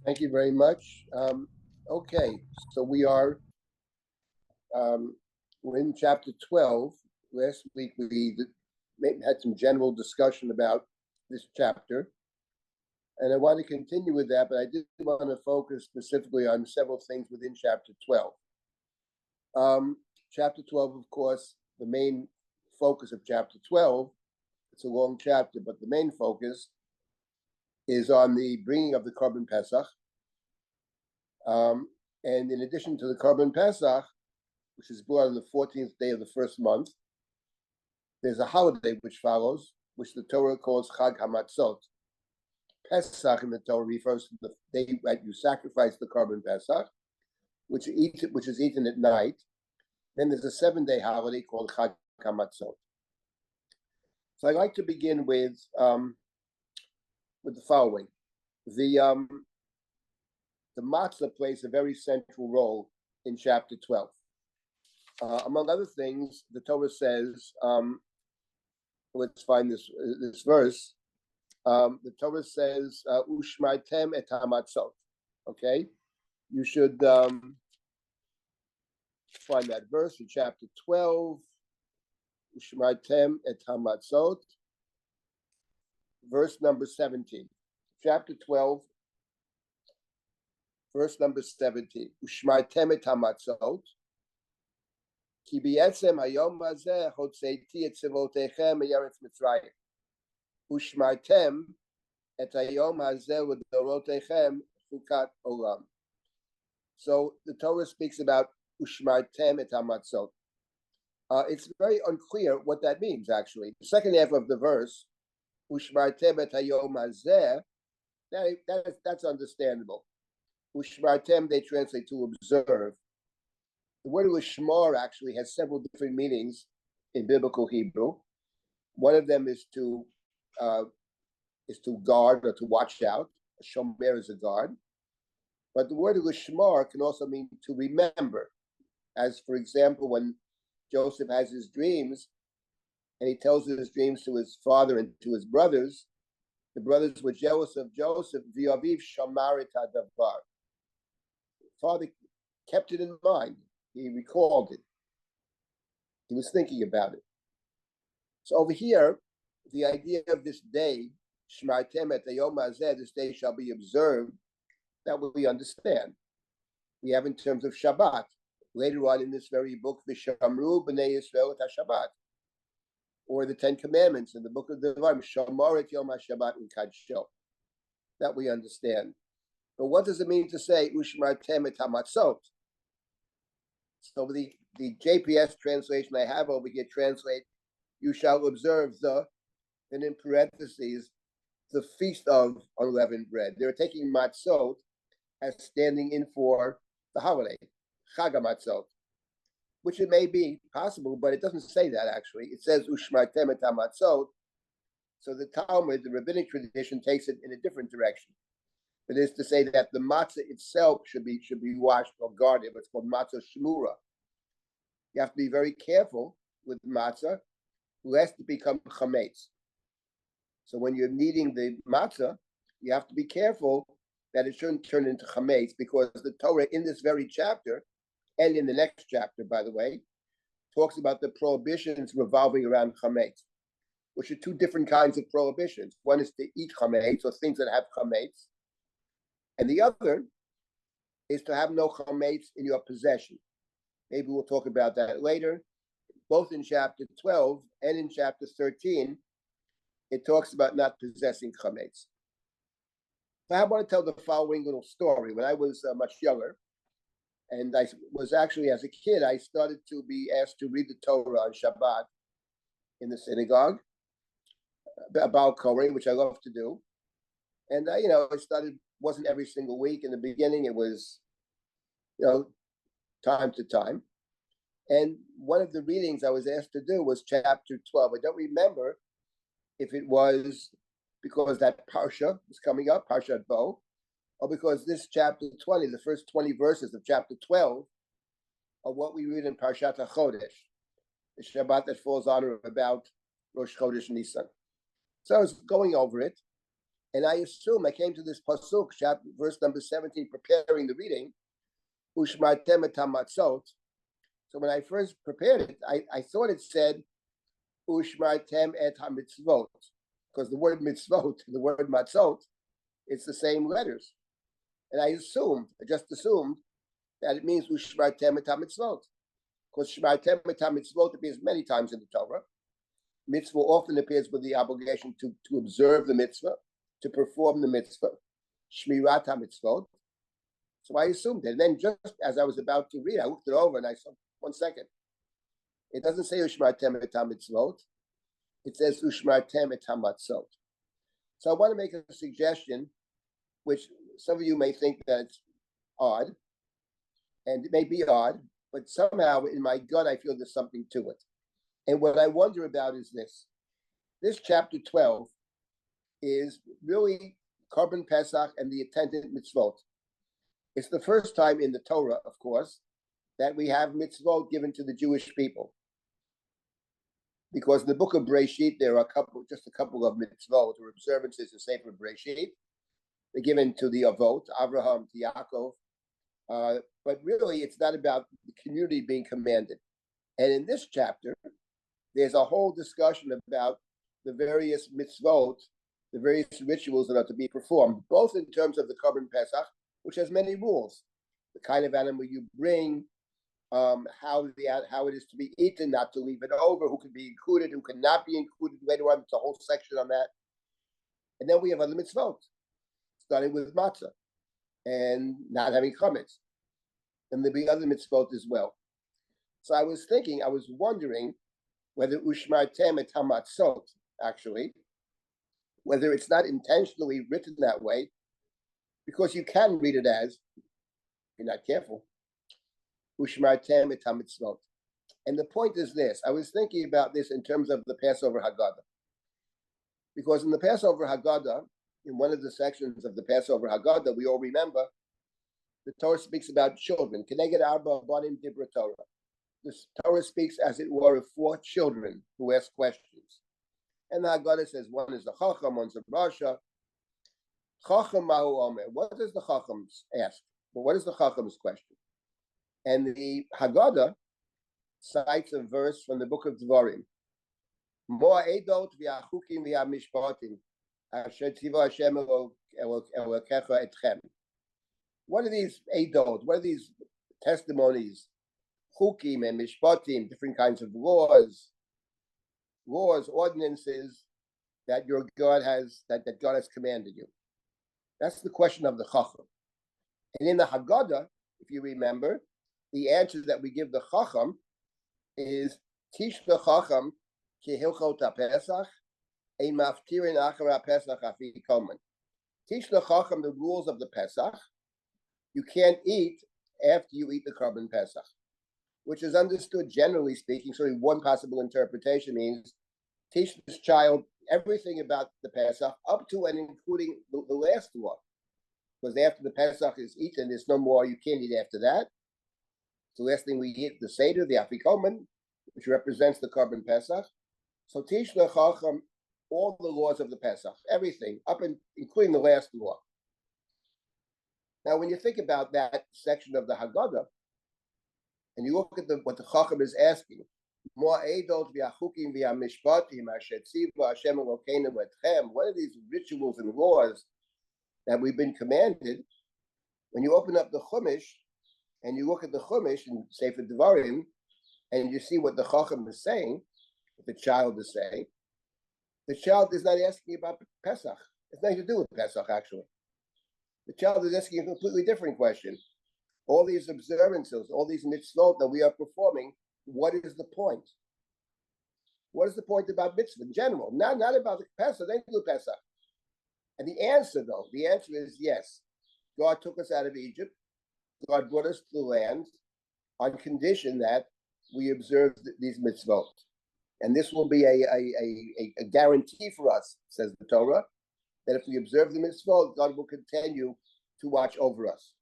Thank you very much. Okay, so we're in chapter 12. Last week we had some general discussion about this chapter, and I want to continue with that, but I did want to focus specifically on several things within chapter 12. Chapter 12, of course, the main focus of chapter 12, it's a long chapter, but the main focus is on the bringing of the Korban Pesach. And in addition to the Korban Pesach, which is brought on the 14th day of the first month, there's a holiday which follows, which the Torah calls Chag HaMatzot. Pesach in the Torah refers to the day that you sacrifice the Korban Pesach, which is eaten at night. Then there's a 7-day holiday called Chag HaMatzot. So I'd like to begin with the following. The matzah plays a very central role in chapter 12. Among other things, the Torah says, let's find this verse. The Torah says, "Ushmaitem et hamatzot." Okay, you should find that verse in chapter 12. Ushmaitem et hamatzot, verse number 17. Chapter 12. Verse number 17. Ushmaitem et hamatzot. Ki b'etzem hayom hazeh hotzeiti et tzivotechem me'eretz Mitzrayim. Ushmaitem et hayom hazeh v'dorotechem chukat olam. So the Torah speaks about ushmaitem et hamatzot. It's very unclear what that means, actually. The second half of the verse, ushmaitem et hayom hazeh, that's understandable. Ushmartem, they translate to observe. The word ushmar actually has several different meanings in biblical Hebrew. One of them is to guard or to watch out. A shomer is a guard. But the word ushmar can also mean to remember. As, for example, when Joseph has his dreams, and he tells his dreams to his father and to his brothers, the brothers were jealous of Joseph. V'aviv shamar et hadavar. Father kept it in mind. He recalled it. He was thinking about it. So over here, the idea of this day, Shmartem et hayom hazeh, this day shall be observed, that we understand. We have in terms of Shabbat. Later on in this very book, V'shamru b'nei Yisrael et HaShabbat, or the Ten Commandments in the book of Devarim, Shamar et yom HaShabbat u'kadsho. That we understand. But what does it mean to say ushmartem et hamatzot? So the JPS translation I have over here translate, you shall observe and in parentheses, the feast of unleavened bread. They're taking matzot as standing in for the holiday, Chag HaMatzot, which it may be possible, but it doesn't say that actually. It says ushmartem et hamatzot. So the Talmud, the rabbinic tradition, takes it in a different direction. It is to say that the matzah itself should be washed or guarded. It's called matzah shmura. You have to be very careful with matzah, lest it become chametz. So when you're kneading the matzah, you have to be careful that it shouldn't turn into chametz, because the Torah in this very chapter, and in the next chapter, by the way, talks about the prohibitions revolving around chametz, which are two different kinds of prohibitions. One is to eat chametz, or things that have chametz, and the other is to have no chametz in your possession. Maybe we'll talk about that later. Both in chapter 12 and in chapter 13, it talks about not possessing chametz. So I want to tell the following little story. When I was much younger, and I was actually, as a kid, I started to be asked to read the Torah on Shabbat in the synagogue, about Korah, which I love to do. And I started, wasn't every single week. In the beginning, it was, time to time. And one of the readings I was asked to do was chapter 12. I don't remember if it was because that Parsha was coming up, Parshat Bo, or because this chapter 20, the first 20 verses of chapter 12, are what we read in Parshat HaChodesh, the Shabbat that falls on or about Rosh Chodesh Nisan. So I was going over it, And I assume I came to this pasuk, chapter, verse number 17, preparing the reading, Ushmartem et hamatzot. So when I first prepared it, I thought it said Ushmartem et hamitzvot, because the word mitzvot and the word matzot, it's the same letters. And I just assumed that it means Ushmartem et hamitzvot, because Shmartem et hamitzvot appears many times in the Torah. Mitzvah often appears with the obligation to observe the mitzvah, to perform the mitzvah, Shmirat HaMitzvot. So I assumed it. And then just as I was about to read, I looked it over and I saw, 1 second. It doesn't say Ushmartem et HaMitzvot. It says Ushmartem et HaMatzot. So I want to make a suggestion, which some of you may think that it's odd, and it may be odd, but somehow in my gut I feel there's something to it. And what I wonder about is this. This chapter 12 is really Korban Pesach and the attendant mitzvot. It's the first time in the Torah, of course, that we have mitzvot given to the Jewish people. Because in the book of Breshit, there are just a couple of mitzvot or observances in Sefer Breshit. They're given to the Avot, Avraham, to Yaakov. But really, it's not about the community being commanded. And in this chapter, there's a whole discussion about the various mitzvot, the various rituals that are to be performed, both in terms of the Korban Pesach, which has many rules, the kind of animal you bring, how it is to be eaten, not to leave it over, who can be included, who cannot be included. Later on, it's a whole section on that. And then we have other mitzvot, starting with matzah and not having chametz. And there'll be other mitzvot as well. So I was wondering whether Ushmartem et hamatzot, actually, whether it's not intentionally written that way, because you can read it as, if you're not careful, Ushmartem et hamitzvot. And the point is this, I was thinking about this in terms of the Passover Haggadah. Because in the Passover Haggadah, in one of the sections of the Passover Haggadah, we all remember, the Torah speaks about children. Keneged arba banim dibra Torah. The Torah speaks, as it were, of 4 children who ask questions. And the Haggadah says one is the Chacham, one's the Rasha. Chacham mahu omer. What does the Chacham ask? Well, what is the Chacham's question? And the Haggadah cites a verse from the book of Dvarim. Moa edot v'achukim v'amishpatim asher tziva Hashem elokecha etchem. What are these edot? What are these testimonies? Chukim and mishpatim, different kinds of laws, ordinances that your God has that God has commanded you. That's the question of the Chacham. And in the Haggadah, if you remember, the answer that we give the Chacham is Tish the Chacham ki hilchot haPesach ein maftirin achar haPesach afi koman. Teach the Chacham the rules of the Pesach. You can't eat after you eat the Korban Pesach, which is understood generally speaking. So one possible interpretation means teach this child everything about the Pesach up to and including the last one. Because after the Pesach is eaten, there's no more, you can't eat after that. The last thing we eat, the Seder, the Afikomen, which represents the Korban Pesach. So teach the Chacham all the laws of the Pesach, everything, up and including the last law. Now, when you think about that section of the Haggadah, and you look at what the Chacham is asking, what are these rituals and laws that we've been commanded? When you open up the Chumash, and you look at the Chumash and Sefer Devarim, and you see what the Chacham is saying, what the child is saying, the child is not asking about Pesach. It's nothing to do with Pesach, actually. The child is asking a completely different question. All these observances, all these mitzvot that we are performing, what is the point? What is the point about mitzvah in general? Not about the Pesach, they do Pesach. And the answer is yes. God took us out of Egypt. God brought us to the land on condition that we observe these mitzvot. And this will be a guarantee for us, says the Torah, that if we observe the mitzvot, God will continue to watch over us.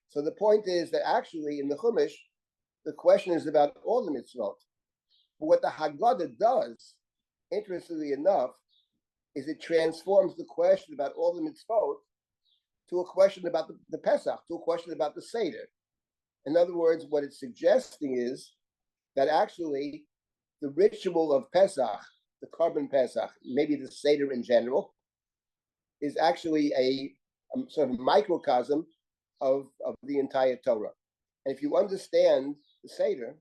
So the point is that actually in the Chumash, the question is about all the mitzvot. But what the Haggadah does, interestingly enough, is it transforms the question about all the mitzvot to a question about the Pesach, to a question about the Seder. In other words, what it's suggesting is that actually the ritual of Pesach, the Korban Pesach, maybe the Seder in general, is actually a sort of microcosm of the entire Torah. And if you understand the Seder,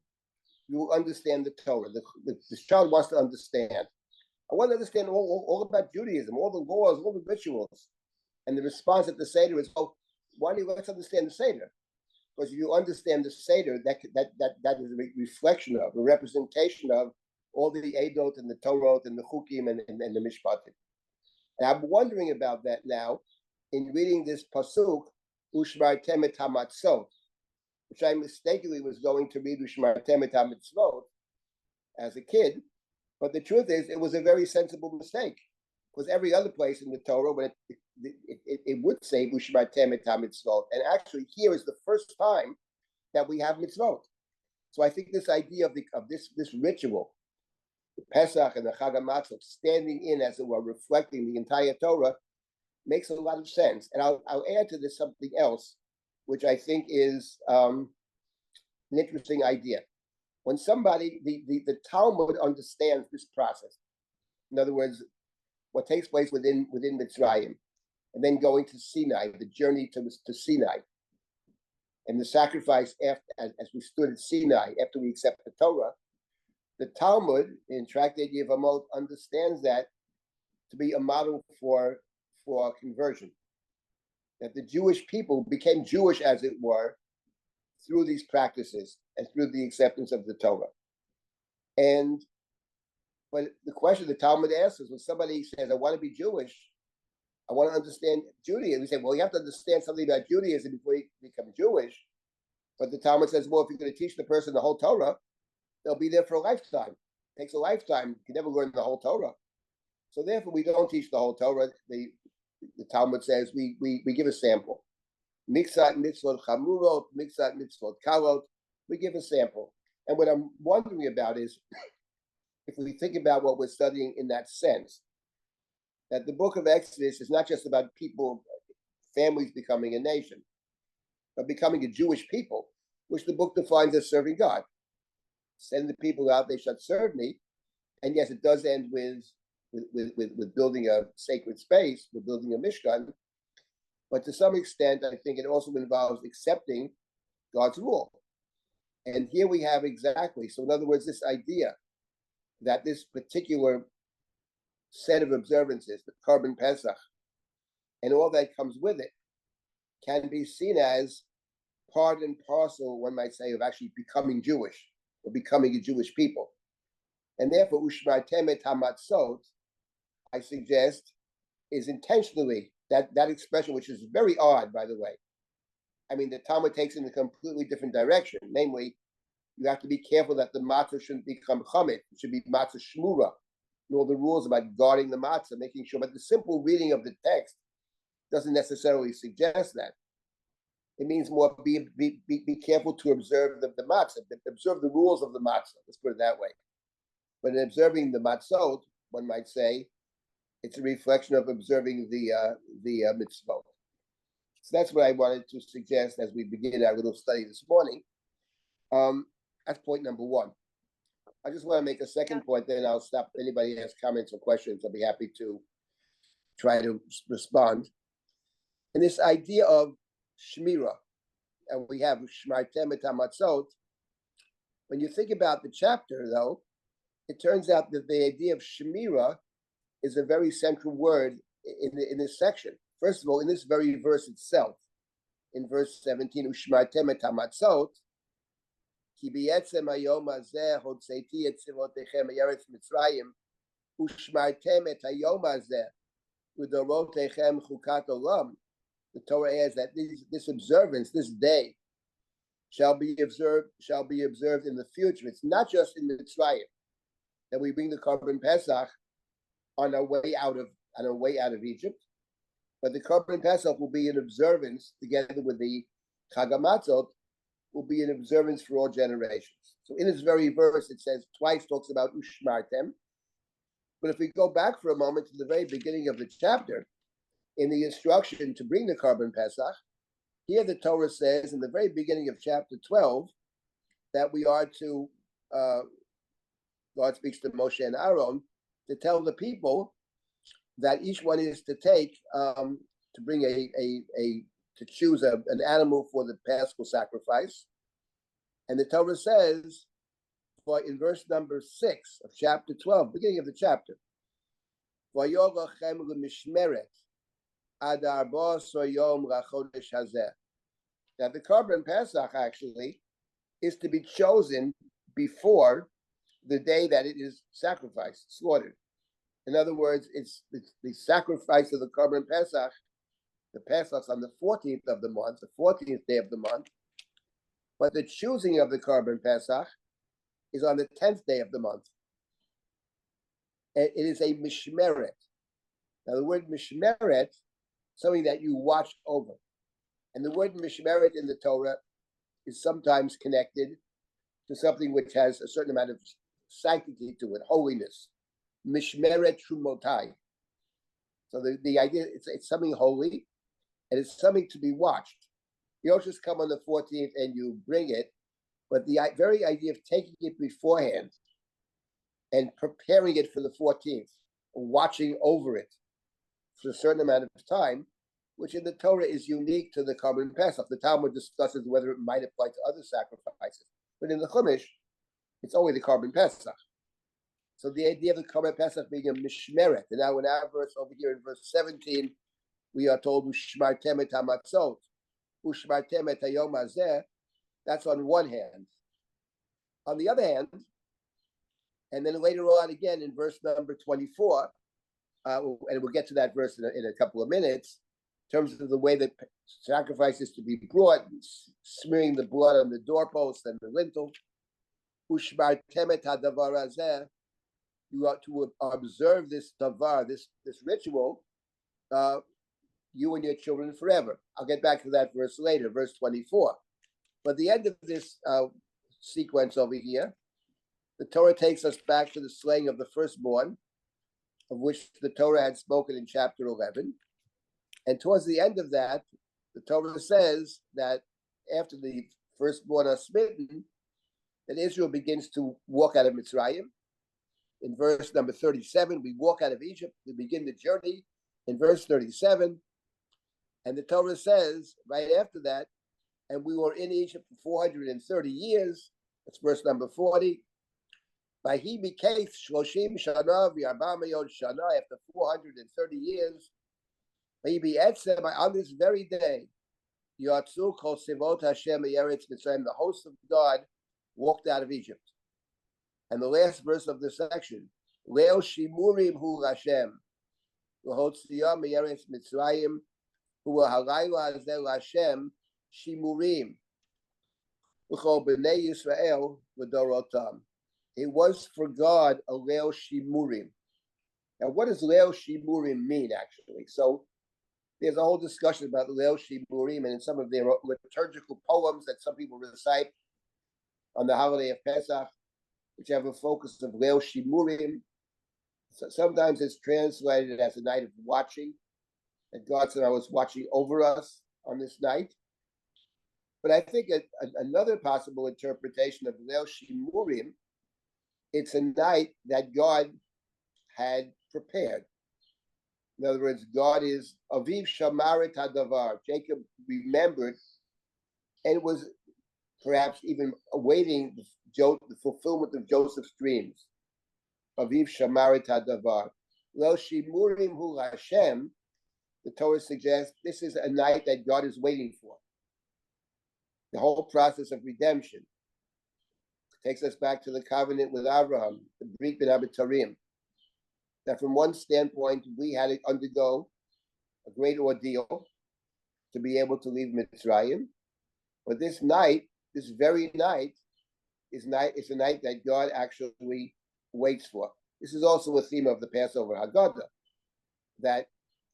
you will understand the Torah. The child wants to understand. I want to understand all about Judaism, all the laws, all the rituals. And the response at the Seder is, oh, why don't you let's understand the Seder? Because if you understand the Seder, that is a reflection of, a representation of all the Edot and the Torah and the Chukim and the Mishpatim. And I'm wondering about that now in reading this Pasuk, Ushmartem et HaMatzot, which I mistakenly was going to read Ushmartem et HaMitzvot as a kid. But the truth is, it was a very sensible mistake, because every other place in the Torah, when it would say Ushmartem et HaMitzvot, and actually here is the first time that we have mitzvot. So I think this idea of this ritual, the Pesach and the Chag HaMatzot, standing in, as it were, reflecting the entire Torah, makes a lot of sense. And I'll add to this something else, which I think is an interesting idea. When somebody, the Talmud understands this process, in other words, what takes place within Mitzrayim, and then going to Sinai, the journey to Sinai, and the sacrifice after, as we stood at Sinai after we accept the Torah, the Talmud in Tractate Yevamot understands that to be a model for conversion, that the Jewish people became Jewish, as it were, through these practices and through the acceptance of the Torah. But the question the Talmud asks is, when somebody says, I want to be Jewish, I want to understand Judaism, we say, well, you have to understand something about Judaism before you become Jewish. But the Talmud says, well, if you're going to teach the person the whole Torah, they'll be there for a lifetime. It takes a lifetime. You can never learn the whole Torah. So therefore, we don't teach the whole Torah. The Talmud says we give a sample. Miksat mitzvot chamurot, miksat mitzvot kalot. We give a sample. And what I'm wondering about is, if we think about what we're studying in that sense, that the book of Exodus is not just about people, families becoming a nation, but becoming a Jewish people, which the book defines as serving God. Send the people out, they shall serve me. And yes, it does end with building a sacred space, with building a Mishkan. But to some extent, I think it also involves accepting God's rule. And here we have exactly, so in other words, this idea that this particular set of observances, the Korban Pesach, and all that comes with it, can be seen as part and parcel, one might say, of actually becoming Jewish, or becoming a Jewish people. And therefore, Ushmartem et HaMatzot, I suggest, is intentionally, that expression, which is very odd, by the way. I mean, the Talmud takes in a completely different direction. Namely, you have to be careful that the matzah shouldn't become chametz. It should be matzah shmura. And all the rules about guarding the matzah, making sure. But the simple reading of the text doesn't necessarily suggest that. It means more be careful to observe the matzah, observe the rules of the matzah. Let's put it that way. But in observing the matzot, one might say, it's a reflection of observing the mitzvot. So that's what I wanted to suggest as we begin our little study this morning. That's point number one. I just want to make a second point, then I'll stop. If anybody has comments or questions, I'll be happy to try to respond. And this idea of Shmira, and we have Shmartem et HaMatzot. When you think about the chapter, though, it turns out that the idea of Shmira is a very central word in this section. First of all, in this very verse itself, in verse 17, Ushmartem et HaMatzot, Ki b'yetzem hayom hazeh hotzeiti et tzivotechem me'eretz Mitzrayim, Ushmartem et hayom hazeh u'dorotechem chukat olam. The Torah adds that this observance, this day, shall be observed in the future. It's not just in Mitzrayim that we bring the Korban Pesach on our way out of Egypt, but the Korban Pesach will be an observance together with the Chag HaMatzot, will be an observance for all generations. So in this very verse, it says twice talks about Ushmartem, But if we go back for a moment to the very beginning of the chapter, in the instruction to bring the Korban Pesach, here the Torah says in the very beginning of chapter 12 that we are to, God speaks to Moshe and Aaron, to tell the people that each one is to take, to bring to choose an animal for the Paschal sacrifice. And the Torah says, in verse number 6 of chapter 12, beginning of the chapter, now the Korban Pesach actually is to be chosen before the day that it is sacrificed, slaughtered. In other words, it's the sacrifice of the Korban Pesach. The Pesach's on the 14th of the month, the 14th day of the month. But the choosing of the Korban Pesach is on the 10th day of the month. And it is a mishmeret. Now, the word mishmeret, something that you watch over. And the word mishmeret in the Torah is sometimes connected to something which has a certain amount of sanctity to it, holiness. Mishmeret Trumotai. So the idea, it's something holy, and it's something to be watched. You don't just come on the 14th and you bring it, but the very idea of taking it beforehand and preparing it for the 14th, watching over it for a certain amount of time, which in the Torah is unique to the Korban Pesach. The Talmud discusses whether it might apply to other sacrifices, but in the Chumash, it's only the Korban Pesach. So the idea of the Korban Pesach being a mishmeret, and now in our verse over here in verse 17, we are told Ushmartem et hamatzot, Ushmartem et hayom hazeh. That's on one hand. On the other hand, and then later on again in verse number 24, and we'll get to that verse in a couple of minutes, in terms of the way that sacrifice is to be brought, smearing the blood on the doorpost and the lintel. Ushmartem et hadavar hazeh. You are to observe this davar, this ritual, you and your children forever. I'll get back to that verse later, verse 24. But the end of this sequence over here, the Torah takes us back to the slaying of the firstborn, of which the Torah had spoken in chapter 11. And towards the end of that, the Torah says that after the firstborn are smitten, that Israel begins to walk out of Mitzrayim. In verse number 37, we walk out of Egypt, we begin the journey. In verse 37, and the Torah says right after that, and we were in Egypt for 430 years. That's verse number 40. By he became Shloshim Shana v'Arbamayot Shana, after 430 years. By be Etzem, on this very day, Yatzu Kol Sivot Hashem Eretz Mitzrayim, the host of God walked out of Egypt. And the last verse of this section, Leo Shimurim Hu Hashem, L'Hotziyah Me'eretz Mitzrayim, Hu Halayla Azel Hashem Shimurim, L'Chol B'nei Yisrael V'Dorotam. It was for God a Leo Shimurim. Now, what does Leo Shimurim mean, actually? So, there's a whole discussion about Leo Shimurim and in some of their liturgical poems that some people recite on the holiday of Pesach, which have a focus of Leil Shimurim. So sometimes it's translated as a night of watching, that God said, I was watching over us on this night. But I think another possible interpretation of Leil Shimurim, it's a night that God had prepared. In other words, God is Aviv Shamaret Hadavar. Jacob remembered, and was perhaps even awaiting the fulfillment of Joseph's dreams. Aviv Shamaret Hadavar. Lo Shimurim Hu Hashem, the Torah suggests this is a night that God is waiting for. The whole process of redemption takes us back to the covenant with Abraham, the Brit Ben Abitarim. That from one standpoint, we had to undergo a great ordeal to be able to leave Mitzrayim. But this night, this very night, is a night that God actually waits for. This is also a theme of the Passover Haggadah, that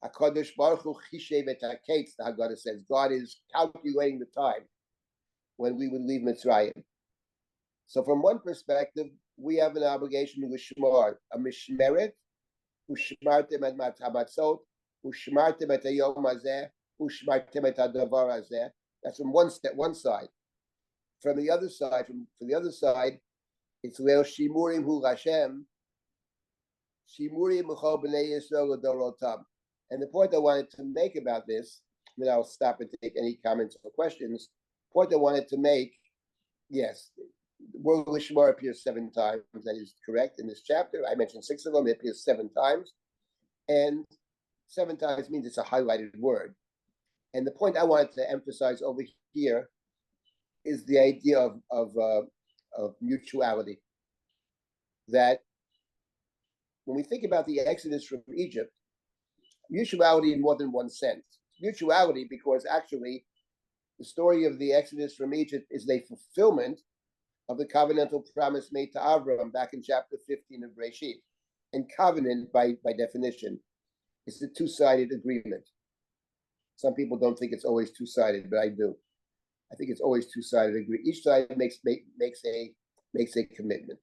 HaKadosh Baruch Hu Chishev et HaKetz, the Haggadah says, God is calculating the time when we would leave Mitzrayim. So from one perspective, we have an obligation to Lishmar, a mishmeret, Ushmartem et hamatzot, ushmartem et hayom hazeh, ushmartem et hadavar hazeh. That's from one side. From the other side, it's Leil Shimurim Hu Hashem, Shimurim Uchol B'nei Yisrael L'Dorotam. And the point I wanted to make about this, then I'll stop and take any comments or questions. The point I wanted to make, yes, the word Lishmar appears 7 times. That is correct in this chapter. I mentioned 6 of them. It appears 7 times. And 7 times means it's a highlighted word. And the point I wanted to emphasize over here is the idea of mutuality. That when we think about the Exodus from Egypt, mutuality in more than one sense. Mutuality because actually the story of the Exodus from Egypt is a fulfillment of the covenantal promise made to Abraham back in chapter 15 of Breshit. And covenant, by definition, is a two-sided agreement. Some people don't think it's always two-sided, but I do. I think it's always two-sided agreement. Each side makes a commitment.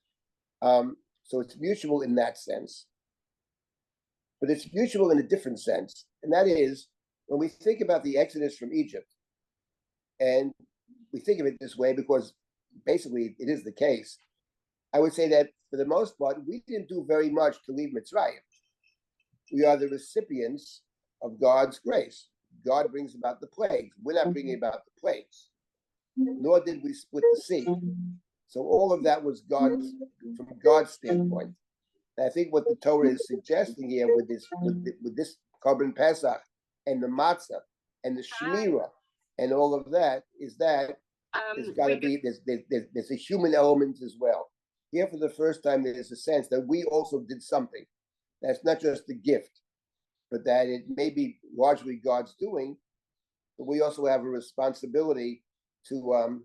So it's mutual in that sense. But it's mutual in a different sense. And that is, when we think about the Exodus from Egypt, and we think of it this way because basically it is the case, I would say that for the most part, we didn't do very much to leave Mitzrayim. We are the recipients of God's grace. God brings about the plagues. We're not bringing about the plagues, nor did we split the sea. So all of that was from God's standpoint. And I think what the Torah is suggesting here with this Korban Pesach and the matzah and the Shemira and all of that is that there's got to be there's a human element as well. Here, for the first time, there's a sense that we also did something. That's not just a gift, but that it may be largely God's doing, but we also have a responsibility to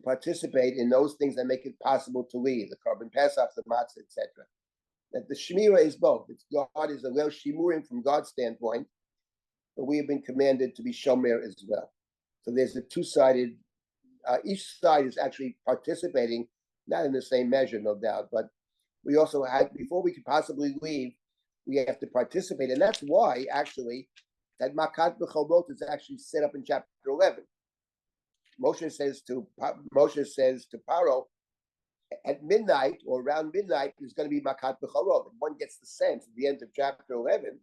participate in those things that make it possible to lead, the Korban Pesach, the matzah, etc. That the Shemira is both. It's God is a Leil Shimurim from God's standpoint, but we have been commanded to be Shomer as well. So there's a two-sided, each side is actually participating, not in the same measure, no doubt, but we also had, before we could possibly leave, we have to participate. And that's why, actually, that Makat B'Cholot is actually set up in chapter 11. Moshe says to Paro, at midnight or around midnight, there's going to be Makat B'Cholot. And one gets the sense at the end of chapter 11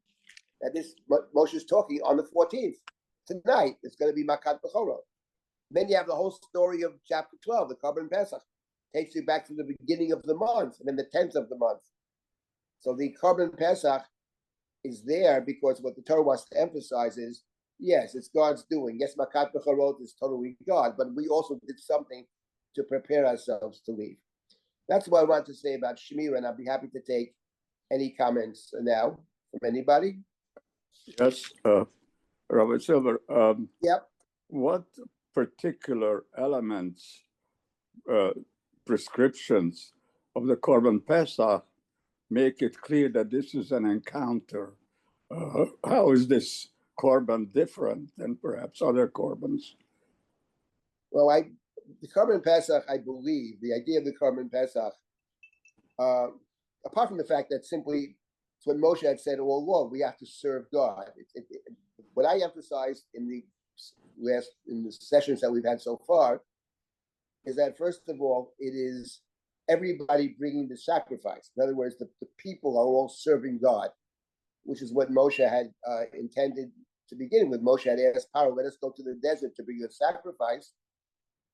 that this Moshe is talking on the 14th. Tonight, it's going to be Makat B'Cholot. Then you have the whole story of chapter 12, the Korban Pesach. Takes you back to the beginning of the month and then the 10th of the month. So the Korban Pesach is there because what the Torah wants to emphasize is, yes, it's God's doing. Yes, Makat B'Cholot is totally God, but we also did something to prepare ourselves to leave. That's what I want to say about Shemira, and I'll be happy to take any comments now from anybody. Yes, Rabbi Silber. Yep. What particular elements, prescriptions of the Korban Pesach make it clear that this is an encounter? How is this Korban different than perhaps other Korbans? Well, the Korban Pesach, I believe, the idea of the Korban Pesach, apart from the fact that simply it's what Moshe had said all along, we have to serve God. What I emphasized in the sessions that we've had so far is that, first of all, it is everybody bringing the sacrifice. In other words, the people are all serving God, which is what Moshe had intended to begin with. Moshe had asked Paro, let us go to the desert to bring a sacrifice.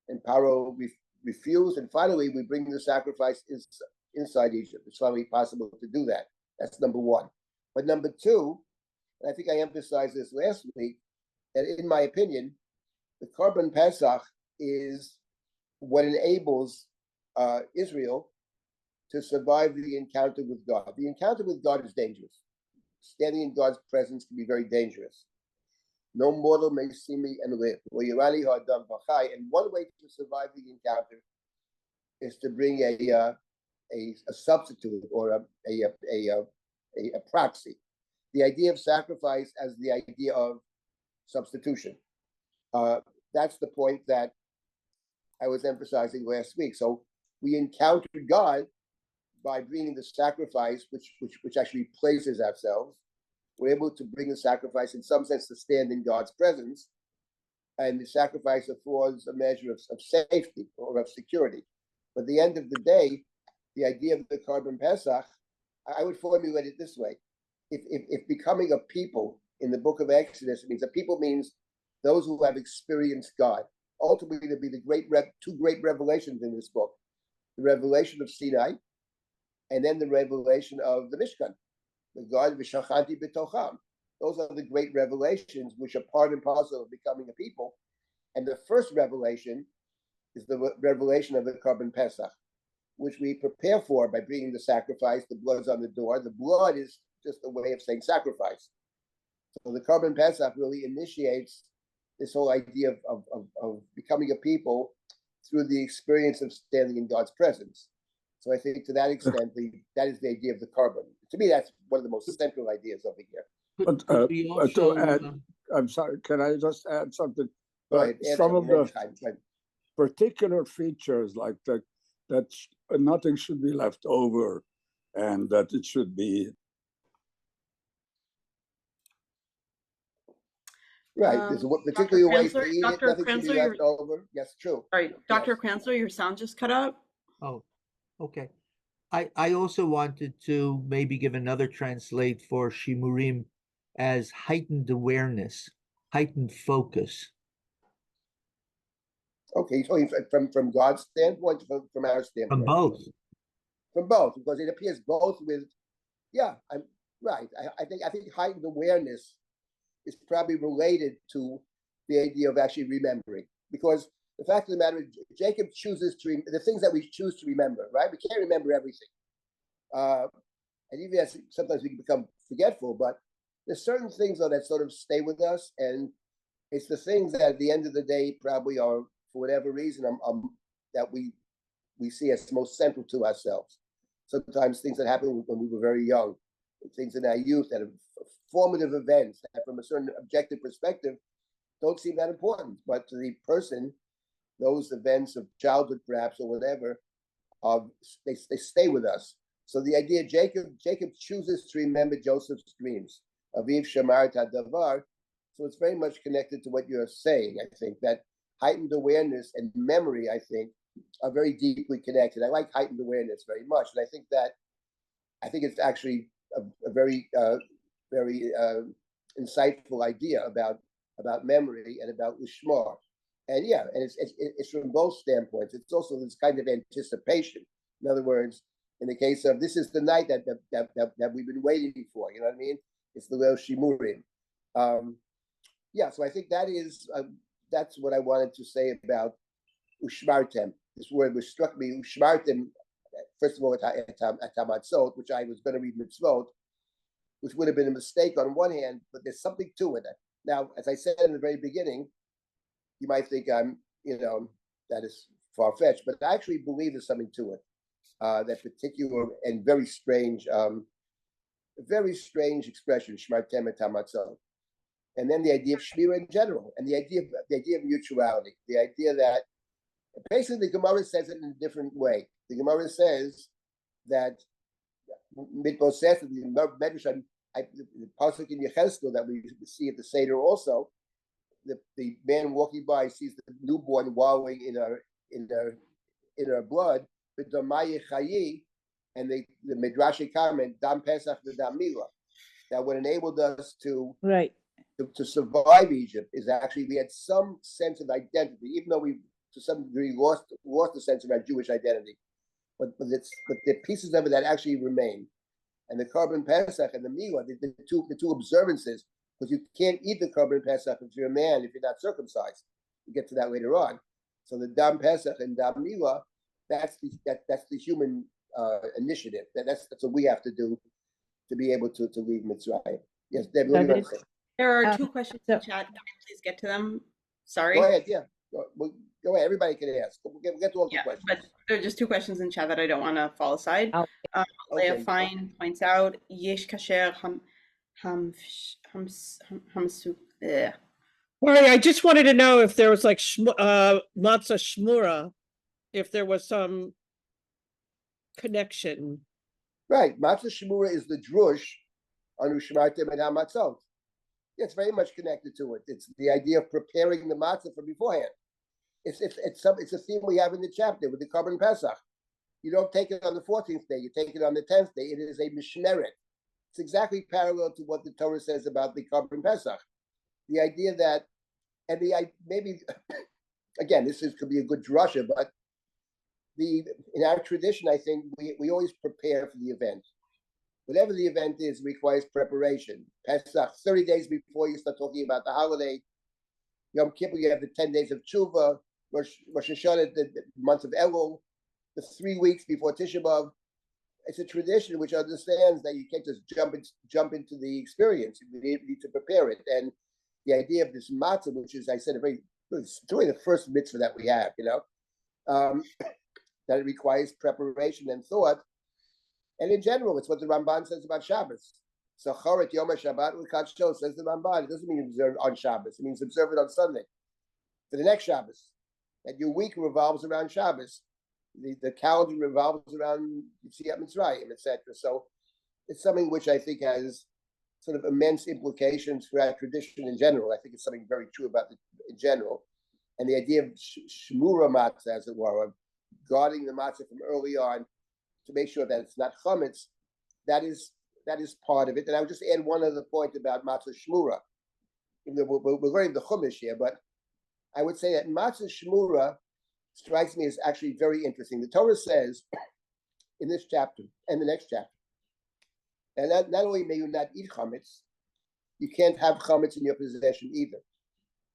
And Paro refused. And finally, we bring the sacrifice inside Egypt. It's finally possible to do that. That's number one. But number two, and I think I emphasized this last week, that in my opinion, the Korban Pesach is what enables Israel to survive the encounter with God. The encounter with God is dangerous. Standing in God's presence can be very dangerous. No mortal may see me and live. And one way to survive the encounter is to bring a substitute or a proxy. The idea of sacrifice as the idea of substitution. That's the point that I was emphasizing last week. So we encounter God by bringing the sacrifice, which actually places ourselves, we're able to bring the sacrifice in some sense to stand in God's presence, and the sacrifice affords a measure of safety or of security. But at the end of the day, the idea of the Korban Pesach, I would formulate it this way: if becoming a people in the book of Exodus, it means a people means those who have experienced God. Ultimately, there'll be the two great revelations in this book: the revelation of Sinai, and then the revelation of the Mishkan, the God V'shachanti b'tocham. Those are the great revelations which are part and parcel of becoming a people. And the first revelation is the revelation of the Korban Pesach, which we prepare for by bringing the sacrifice. The blood's on the door. The blood is just a way of saying sacrifice. So the Korban Pesach really initiates this whole idea of becoming a people through the experience of standing in God's presence. So I think to that extent, that is the idea of the Korban. To me, that's one of the most central ideas over here. But to add, I'm sorry, can I just add something? Some of the particular features like that nothing should be left over, and that it should be right. There's particularly a way to eat it. Nothing should be left over. Yes, true. Sorry, Dr. Kranzler, your sound just cut out. Oh, okay. I also wanted to maybe give another translate for Shimurim as heightened awareness, heightened focus. Okay, so from God's standpoint, from our standpoint, from both, because it appears both with, yeah, I'm right. I think heightened awareness is probably related to the idea of actually remembering, because the fact of the matter is, Jacob chooses the things that we choose to remember, right? We can't remember everything, and even as sometimes we can become forgetful, but there's certain things though that sort of stay with us, and it's the things that at the end of the day probably are, for whatever reason, that we see as most central to ourselves. Sometimes things that happened when we were very young, things in our youth that are formative events that from a certain objective perspective don't seem that important, but to the person, those events of childhood perhaps or whatever, they stay with us. So the idea, Jacob chooses to remember Joseph's dreams. Aviv Shamar Tadavar. So it's very much connected to what you're saying. I think that heightened awareness and memory, I think, are very deeply connected. I like heightened awareness very much, and I think it's actually a very insightful idea about memory and about lishmar. And yeah, and it's from both standpoints. It's also this kind of anticipation. In other words, in the case of this is the night that we've been waiting for. You know what I mean? It's the Leil Shimurim. Yeah, so I think that's what I wanted to say about ushmartem. This word which struck me, ushmartem. First of all, at Hamatzot, which I was going to read mitzvot, which would have been a mistake on one hand, but there's something to it. Now, as I said in the very beginning, you might think that is far-fetched, but I actually believe there's something to it. That particular and very strange expression, shmartem et hamatzot. And then the idea of shmira in general, and the idea of mutuality, the idea that basically the Gemara says it in a different way. The Gemara says that mitboseth, the pasuk in Yechezkel that we see at the Seder also, the man walking by sees the newborn wallowing in her blood, and the Midrash comment dam pesach v'dam milah, that what enabled us to survive Egypt is actually we had some sense of identity, even though we to some degree lost the sense of our Jewish identity, but the pieces of it that actually remain. And the Korban Pesach and the Milah, the two observances, because you can't eat the Korban Pesach if you're a man, if you're not circumcised. We'll get to that later on. So the Dam Pesach and Dam Milah, that's the human initiative. That's what we have to do to be able to leave Mitzrayim. Yes, Debbie, what do you want to say? There are two questions in chat. Can we please get to them? Sorry. Go ahead, yeah. Go ahead. Everybody can ask. We'll get to all the questions. But there are just two questions in chat that I don't want to fall aside. Leah Fine points out, Yesh kasher Sorry, I just wanted to know if there was like matzah shmura, if there was some connection Right. Matzah Shemura is the drush on Ushmartem and Hamatzot. It's very much connected to it. It's the idea of preparing the matzah from beforehand. It's a theme we have in the chapter with the Korban Pesach. You don't take it on the 14th day, you take it on the 10th day. It is a mishmeret. It's exactly parallel to what the Torah says about the Korban Pesach. The idea that, and maybe, again, could be a good drasha, but in our tradition, I think we always prepare for the event. Whatever the event is requires preparation. Pesach, 30 days before you start talking about the holiday. Yom Kippur, you have the 10 days of Tshuva. Rosh Hashanah, the month of Elul, the 3 weeks before Tisha B'Av. It's a tradition which understands that you can't just jump into the experience. You need to prepare it. And the idea of this matzah, which is, I said, it's really the first mitzvah that we have, that it requires preparation and thought. And in general, it's what the Ramban says about Shabbos. Sacharet Yom HaShabbat L'Kadsho, says the Ramban. It doesn't mean observe on Shabbos. It means observe it on Sunday. For the next Shabbos, that your week revolves around Shabbos. The calendar revolves around Yetziat Mitzrayim, etc. So it's something which I think has sort of immense implications for our tradition in general. I think it's something very true about it in general. And the idea of Shmura Matzah, as it were, of guarding the matzah from early on to make sure that it's not chametz, that is part of it. And I would just add one other point about matzah shmura. We're learning the chumash here, but I would say that matzah shmura strikes me as actually very interesting. The Torah says in this chapter and the next chapter, and not only may you not eat chametz, you can't have chametz in your possession either.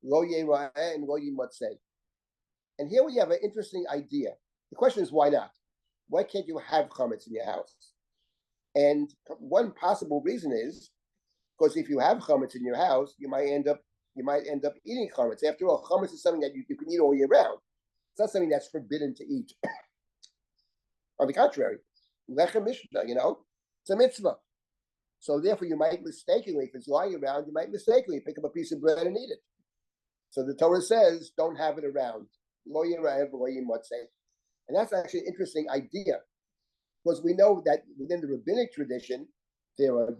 Lo yera'eh and lo yimatzeh. And here we have an interesting idea. The question is, why not? Why can't you have chametz in your house? And one possible reason is because if you have chametz in your house, you might end up eating chametz. After all, chametz is something that you can eat all year round. It's not something that's forbidden to eat. On the contrary, lechem mishnah, it's a mitzvah. So therefore, you might mistakenly, if it's lying around, you might mistakenly pick up a piece of bread and eat it. So the Torah says, don't have it around. Lo yira'eh v'lo yimatzeh. And that's actually an interesting idea, because we know that within the rabbinic tradition, there are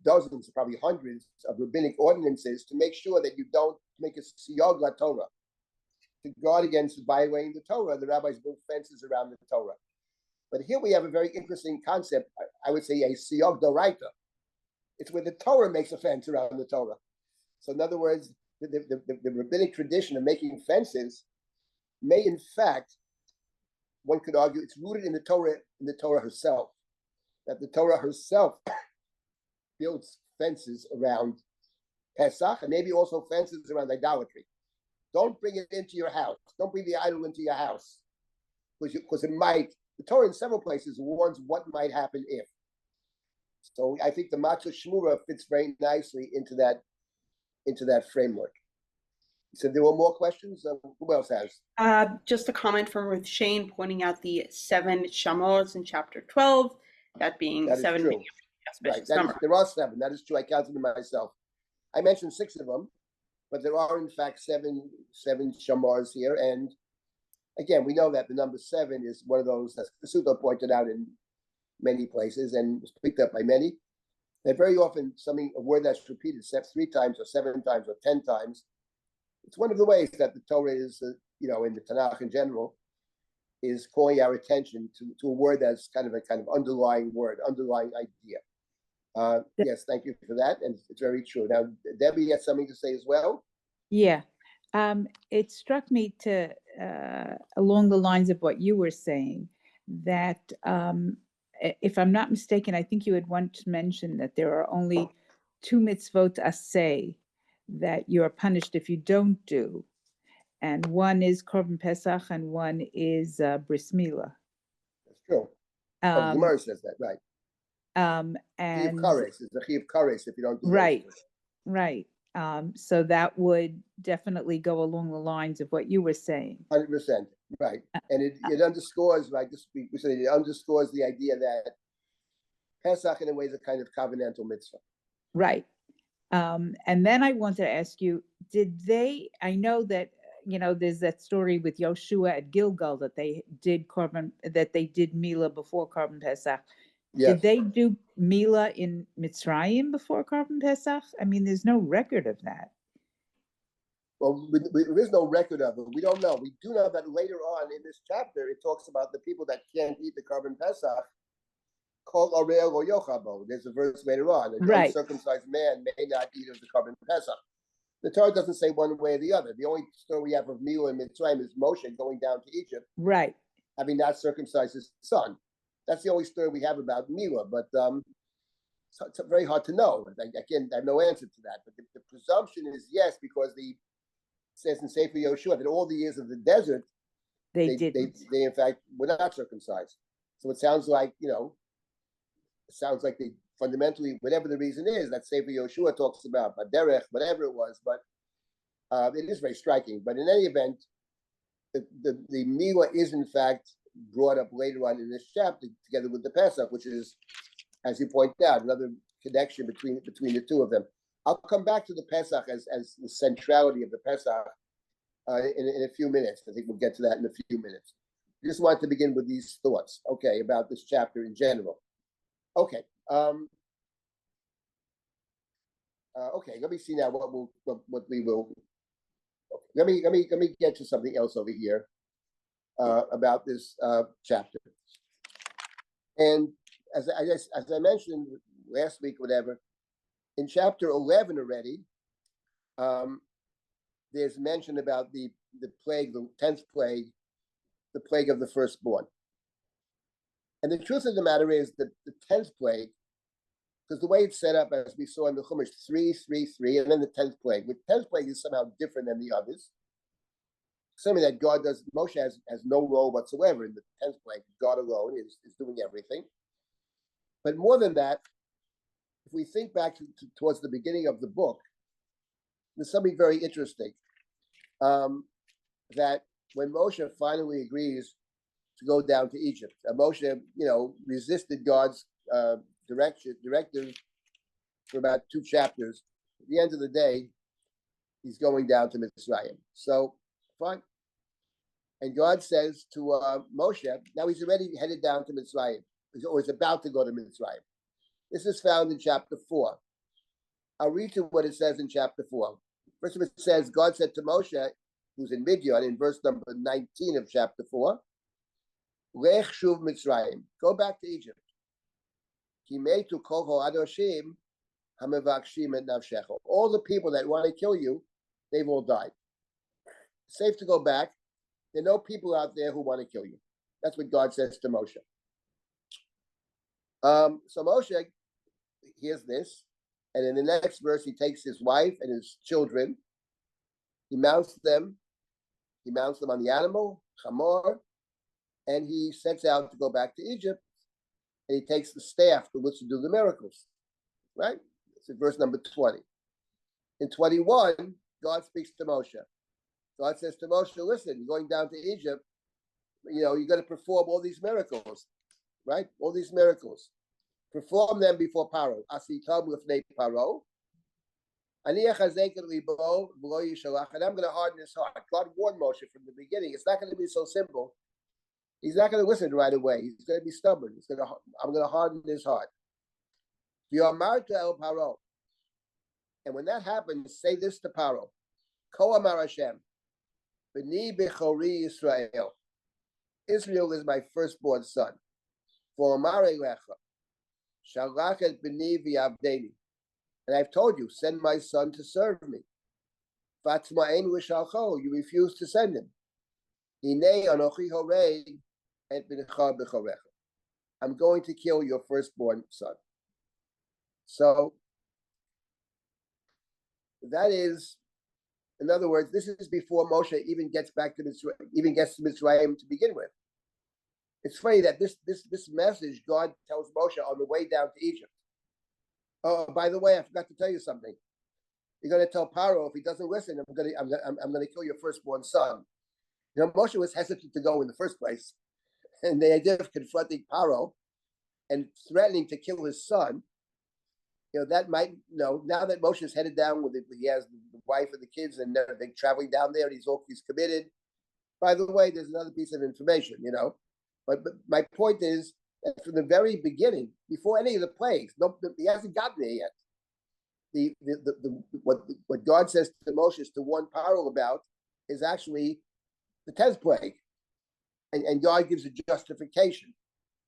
dozens, probably hundreds of rabbinic ordinances to make sure that you don't make a siyag la Torah. To guard against violating the Torah, the rabbis built fences around the Torah. But here we have a very interesting concept, I would say a siyag doraita. It's where the Torah makes a fence around the Torah. So in other words, the rabbinic tradition of making fences may in fact, one could argue, it's rooted in the Torah herself. That the Torah herself builds fences around Pesach and maybe also fences around idolatry. Don't bring it into your house. Don't bring the idol into your house. Because the Torah in several places warns what might happen if. So I think the Matzah Shmura fits very nicely into that framework. So there were more questions? Who else has? Just a comment from Ruth Shane pointing out the 7 shamos in chapter 12, that being that 7 being a auspicious number. There are 7. That is true. I counted them myself. I mentioned 6 of them, but there are in fact 7 shamos here. And again, we know that the number 7 is one of those, as Suto pointed out in many places and was picked up by many, that very often a word that's repeated 3 times or 7 times or 10 times. It's one of the ways that the Torah is, in the Tanakh in general, is calling our attention to a word that's kind of underlying word, underlying idea. Yes, thank you for that, and it's very true. Now, Debbie has something to say as well. Yeah, it struck me along the lines of what you were saying, that if I'm not mistaken, I think you had once mentioned that there are only 2 mitzvot aseh that you are punished if you don't do, and one is Korban Pesach and one is Bris Milah. That's true. The Gemara says that, right? And Chiyuv kares is the chiyuv kares if you don't do right. So that would definitely go along the lines of what you were saying. 100%, right? And it underscores, right? We said it underscores the idea that Pesach in a way is a kind of covenantal mitzvah, right? And then I wanted to ask you, I know that, there's that story with Yoshua at Gilgal that they did Milah before Korban Pesach. Did they do Mila in Mitzrayim before Korban Pesach? I mean, there's no record of that. Well, there is no record of it. We don't know. We do know that later on in this chapter, it talks about the people that can't eat the Korban Pesach, called Oreo or Yochabo. There's a verse later on. An uncircumcised man may not eat of the Korban Pesach. The Torah doesn't say one way or the other. The only story we have of Mila and Mitzrayim is Moshe going down to Egypt, having not circumcised his son. That's the only story we have about Mila, but it's very hard to know. Again, I have no answer to that. But the presumption is yes, because it says in Sefer Yoshua that all the years of the desert, they in fact were not circumcised. So it sounds like, they fundamentally, whatever the reason is, that Sefer Yoshua talks about, Baderech, whatever it was, but it is very striking. But in any event, the Mila is in fact brought up later on in this chapter together with the Pesach, which is, as you point out, another connection between the two of them. I'll come back to the Pesach as the centrality of the Pesach in a few minutes. I think we'll get to that in a few minutes. I just wanted to begin with these thoughts, okay, about this chapter in general. Okay. Okay, let me see now what we will. Let me get to something else over here about this chapter. And as I mentioned last week, whatever, in chapter 11 already, there's mention about the plague, the 10th plague, the plague of the firstborn. And the truth of the matter is that the 10th plague, because the way it's set up, as we saw in the Chumash, 3, 3, 3, and then the 10th plague. The 10th plague is somehow different than the others. Something that God does, Moshe has no role whatsoever in the 10th plague. God alone is doing everything. But more than that, if we think back towards the beginning of the book, there's something very interesting. That when Moshe finally agrees to go down to Egypt, Moshe, resisted God's directive for about 2 chapters. At the end of the day, he's going down to Mitzrayim. So, fine. And God says to Moshe, now he's already headed down to Mitzrayim, or he's about to go to Mitzrayim. This is found in chapter 4. I'll read you what it says in chapter 4. First of all, it says, God said to Moshe, who's in Midian, in verse number 19 of chapter 4, Lech shuv Mitzrayim, go back to Egypt. All the people that want to kill you, they've all died. Safe to go back. There are no people out there who want to kill you. That's what God says to Moshe. So Moshe hears this, and in the next verse, he takes his wife and his children. He mounts them on the animal, Chamor, and he sets out to go back to Egypt. And he takes the staff with which to do the miracles, right? It's in verse number 20. In 21, God speaks to Moshe. God says to Moshe, listen, you're going down to Egypt, you're going to perform all these miracles, right? All these miracles. Perform them before Paro. Asitam lifnei Paro. And I'm going to harden his heart. God warned Moshe from the beginning. It's not going to be so simple. He's not going to listen right away. He's going to be stubborn. I'm going to harden his heart. El Paro. And when that happens, say this to Paro. Ko amar Hashem. B'ni bechori Yisrael. Israel is my firstborn son. For amar elecha. Shalach et b'ni v'yavdeni. And I've told you, send my son to serve me. Fatzma'en v'shalcho. You refuse to send him. Hinei anochi horei. I'm going to kill your firstborn son. So that is, in other words, this is before Moshe even gets back to Mitzrayim to begin with. It's funny that this message God tells Moshe on the way down to Egypt. Oh, by the way, I forgot to tell you something. You're going to tell Paro if he doesn't listen, I'm going to kill your firstborn son. Moshe was hesitant to go in the first place. And the idea of confronting Paro and threatening to kill his son, that might, now that Moshe is headed down he has the wife and the kids, and they're traveling down there, and he's committed. By the way, there's another piece of information, But my point is, that from the very beginning, before any of the plagues, no, he hasn't gotten there yet. What God says to Moshe to warn Paro about is actually the 10th plague, and God gives a justification.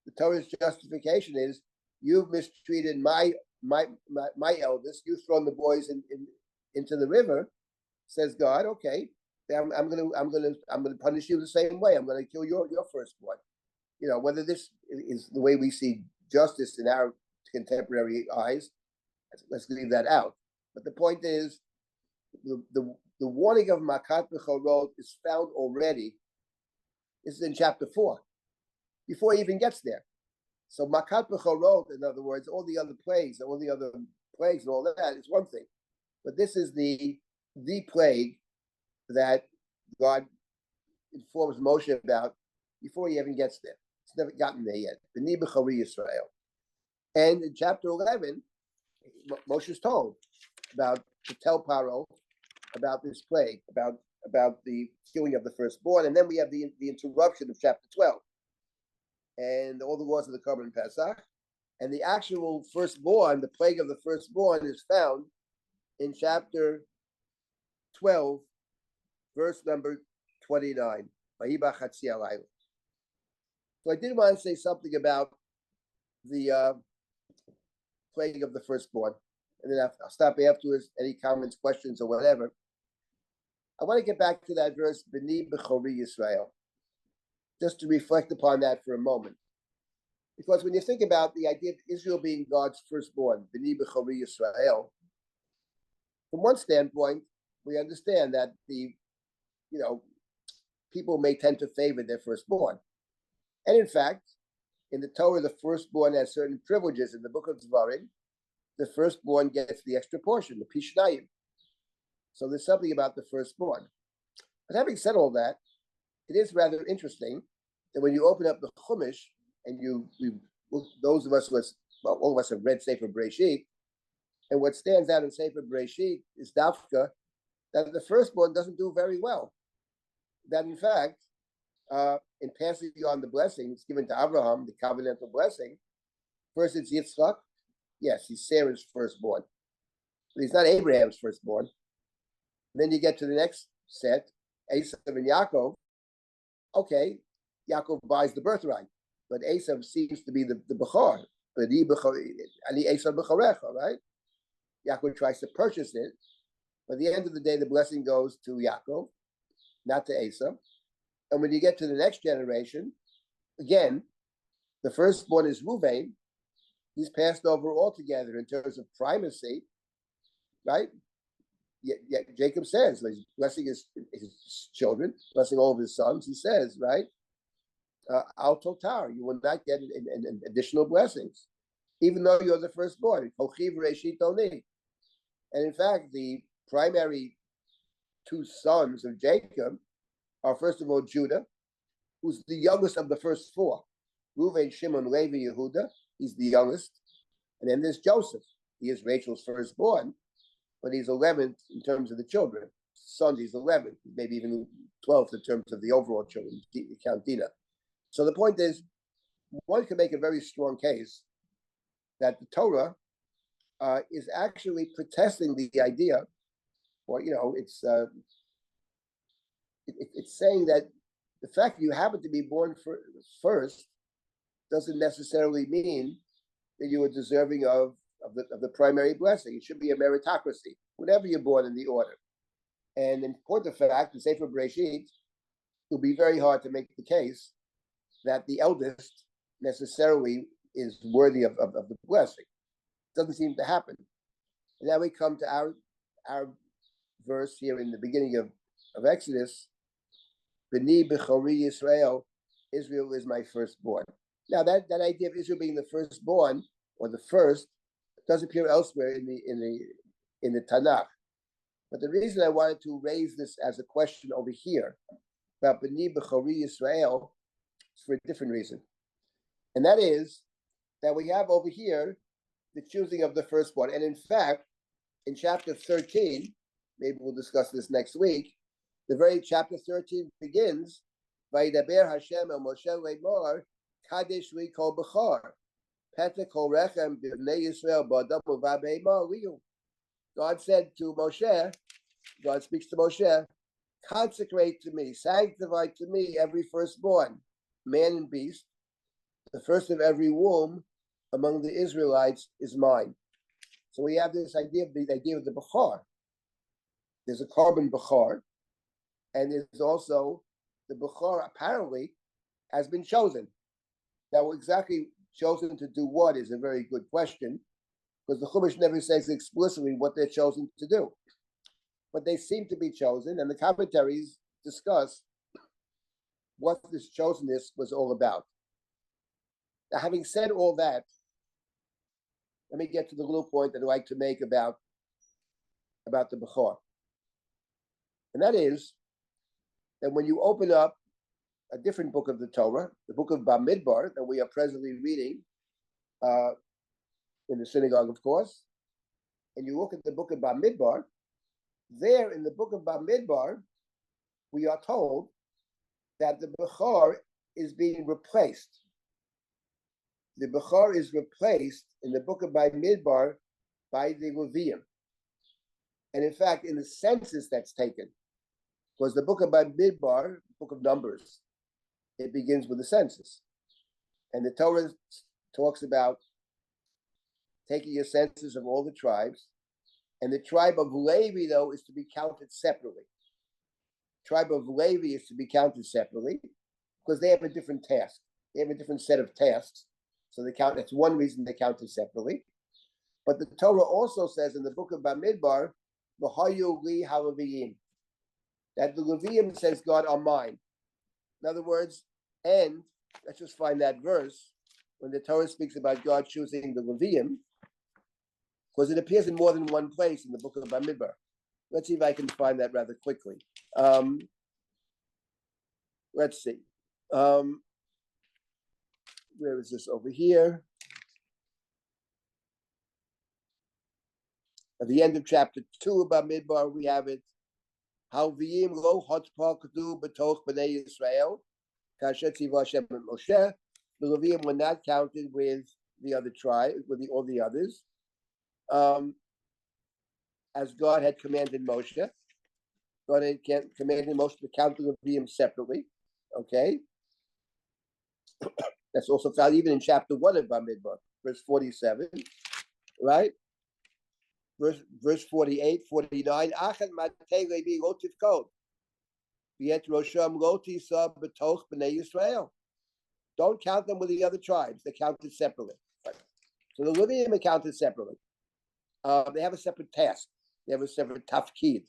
The Torah's justification is you've mistreated my eldest. You've thrown the boys into the river. Says God, okay, I'm gonna punish you the same way. I'm gonna kill your firstborn. You know, whether this is the way we see justice in our contemporary eyes, let's leave that out. But the point is, the warning of Makat B'chorot is found already. This is in chapter 4, before he even gets there. So Makat B'chorot, in other words, all the other plagues and all that is one thing. But this is the plague that God informs Moshe about before he even gets there. It's never gotten there yet. B'ni b'chori Yisrael. And in chapter 11, Moshe is told to tell Paro about this plague, about the killing of the firstborn, and then we have the interruption of chapter 12, and all the laws of the Korban Pesach, and the actual firstborn, the plague of the firstborn, is found in chapter 12, verse number 29. So I did want to say something about the plague of the firstborn, and then I'll stop afterwards, any comments, questions, or whatever. I want to get back to that verse, B'ni b'chori Yisrael, just to reflect upon that for a moment. Because when you think about the idea of Israel being God's firstborn, B'ni b'chori Yisrael, from one standpoint, we understand that people may tend to favor their firstborn. And in fact, in the Torah, the firstborn has certain privileges. In the book of Dvarim, the firstborn gets the extra portion, the Pishnayim. So there's something about the firstborn. But having said all that, it is rather interesting that when you open up the Chumash, and those of us all of us have read Sefer Breshit, and what stands out in Sefer Breshit is Dafka, that the firstborn doesn't do very well. That in fact, in passing on the blessings given to Abraham, the covenantal blessing, first it's Yitzchak. Yes, he's Sarah's firstborn, but he's not Abraham's firstborn. And then you get to the next set, Esav and Yaakov. Okay, Yaakov buys the birthright, but Esav seems to be the Bechor. But Ani Esav Bechorecha, right? Yaakov tries to purchase it, but at the end of the day, the blessing goes to Yaakov, not to Esav. And when you get to the next generation, again, the firstborn is Ruvain. He's passed over altogether in terms of primacy, right? Yet Jacob says, blessing his children, blessing all of his sons, he says, right? Al Totar, you will not get an additional blessings, even though you're the firstborn. And in fact, the primary two sons of Jacob are, first of all, Judah, who's the youngest of the first four. Reuven, Shimon, Levi, Yehuda, he's the youngest. And then there's Joseph. He is Rachel's firstborn, but he's 11th in terms of the children. Sons, he's 11th, maybe even 12th in terms of the overall children, count Dinah. So the point is, one can make a very strong case that the Torah is actually protesting the idea, or it's saying that the fact that you happen to be born first doesn't necessarily mean that you are deserving of the primary blessing. It should be a meritocracy, whenever you're born in the order. And in point of fact, in Sefer Breshit, it will be very hard to make the case that the eldest necessarily is worthy of the blessing. It doesn't seem to happen. And now we come to our verse here in the beginning of Exodus. B'ni b'chori Yisrael, Israel is my firstborn. Now that idea of Israel being the firstborn or the first does appear elsewhere in the Tanakh. But the reason I wanted to raise this as a question over here about B'ni b'chori Yisrael is for a different reason. And that is that we have over here the choosing of the firstborn. And in fact, in chapter 13, maybe we'll discuss this next week, the very chapter 13 begins, Vayidaber Hashem el Moshe le'mor, Kadesh li kol b'char. Peta kol rechem b'nei Yisrael b'adam u'v'abheima liyu. God said to Moshe, God speaks to Moshe, consecrate to me, sanctify to me every firstborn, man and beast. The first of every womb among the Israelites is mine. So we have this idea of the Bechar. There's a carbon Bechar, and there's also the Bechar apparently has been chosen. Now, exactly chosen to do what is a very good question, because the Chumash never says explicitly what they're chosen to do. But they seem to be chosen, and the commentaries discuss what this chosenness was all about. Now, having said all that, let me get to the little point that I'd like to make about the Bechor. And that is that when you open up a different book of the Torah, the book of Bamidbar, that we are presently reading in the synagogue, of course, and you look at the book of Bamidbar, there in the book of Bamidbar, we are told that the Bechor is being replaced. The Bechor is replaced in the book of Bamidbar by the Levium. And in fact, in the census that's taken, because the book of Bamidbar, book of Numbers, it begins with the census. And the Torah talks about taking a census of all the tribes. And the tribe of Levi, though, is to be counted separately. Tribe of Levi is to be counted separately because they have a different task. They have a different set of tasks. So they count, that's one reason they counted separately. But the Torah also says in the book of Bamidbar, V'hayu li haLeviyim, that the Levium, says God, are mine. In other words, and let's just find that verse when the Torah speaks about God choosing the Levium, because it appears in more than one place in the book of Bamidbar. Let's see if I can find that rather quickly. Let's see. Where is this? Over here. At the end of chapter 2 of Bamidbar, we have it. How v'yim lo hotpa k'du b'toch b'nei Yisrael, kasher tziva Hashem et Moshe. The Levium were not counted with the other tribe, with all the others, as God had commanded Moshe. God had commanded Moshe to count the Levium separately. Okay, that's also found even in chapter 1 of Bamidbar, verse 47, right? Verse 48, 49. Achat matei Levi lo tifkod, v'yet rosham lo tisa b'toch b'nei Yisrael. Don't count them with the other tribes. They're counted separately. Right. So the Levium are counted separately. They have a separate task. They have a separate tafkid.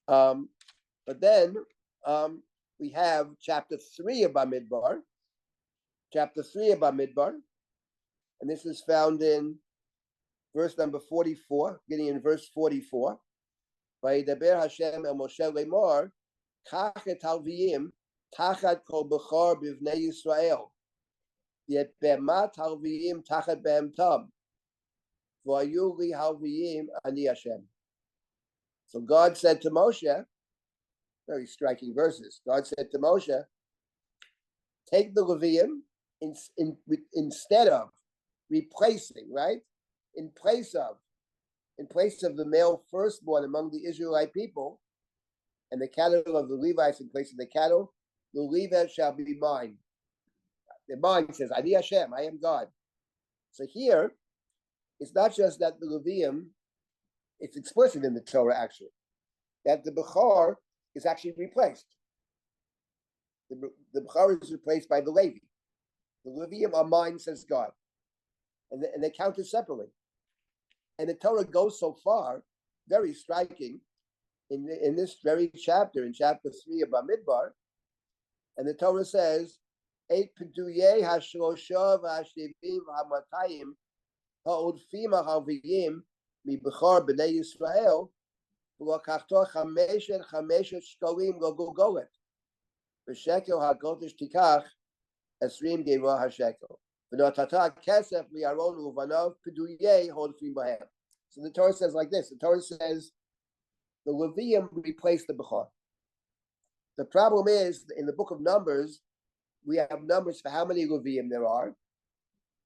But then we have chapter 3 of Bamidbar. Chapter 3 of Bamidbar. And this is found in verse number 44, beginning in verse 44. Vayidaber Hashem el Moshe lemor, kach et halviyim tachat kol bechor b'vnei Yisrael, yet be'emat halviyim tachat be'emtam, v'ayu li halviyim ani Hashem. So God said to Moshe, very striking verses. God said to Moshe, take the Levium instead of replacing, right? In place of the male firstborn among the Israelite people, and the cattle of the Levites in place of the cattle, the Levites shall be mine. The mine says, Ani Hashem, I am God. So here, it's not just that the Levium, it's explicit in the Torah actually, that the Bechor is actually replaced. The Bechor is replaced by the Levi. The Levium are mine, says God. And they counted separately. And the Torah goes so far, very striking, in this very chapter, in chapter 3 of Bamidbar, and the Torah says, Eit peduyei hashlosha v'hashivim v'hamatayim ha'odfim ha'haviyim mi-bechor b'nei Yisrael v'lokachto chameshet shkolim lo-gulgolet v'shekel ha'kodesh tikach esrim geva ha'shekel v'notata kesef li'aron u'vanov peduyei ha'odfim b'hem. So the Torah says like this. The Torah says the Levium replaced the Bechor. The problem is, in the book of Numbers, we have numbers for how many Levium there are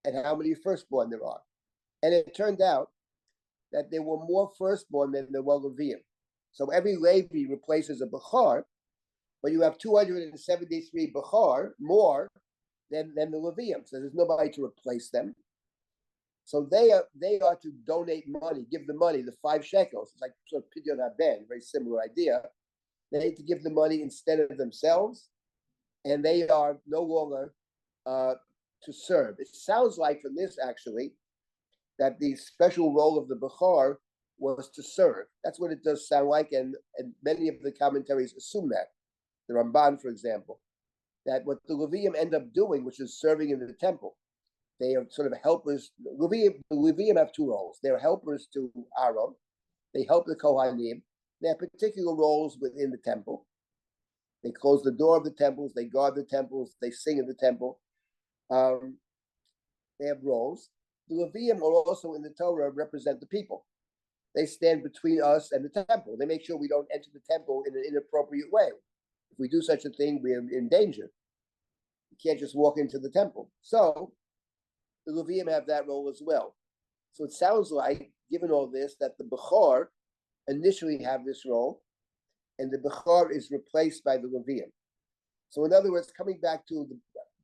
and how many firstborn there are. And it turned out that there were more firstborn than there were Levium. So every Levi replaces a Bechar, but you have 273 Bechar more than the Levium. So there's nobody to replace them. So they are to donate money, give the money, the 5 shekels. It's like sort of Pidyon HaBen, very similar idea. They need to give the money instead of themselves, and they are no longer to serve. It sounds like from this actually that the special role of the Bechar was to serve. That's what it does sound like, and many of the commentaries assume that. The Ramban, for example, that what the Levium end up doing, which is serving in the temple. They are sort of helpers. The Levium have 2 roles. They're helpers to Aaron. They help the Kohanim. They have particular roles within the temple. They close the door of the temples. They guard the temples. They sing in the temple. They have roles. The Levium are also in the Torah represent the people. They stand between us and the temple. They make sure we don't enter the temple in an inappropriate way. If we do such a thing, we're in danger. You can't just walk into the temple. So the Levium have that role as well. So it sounds like, given all this, that the Bechor initially have this role, and the Bechor is replaced by the Levium. So in other words, coming back to the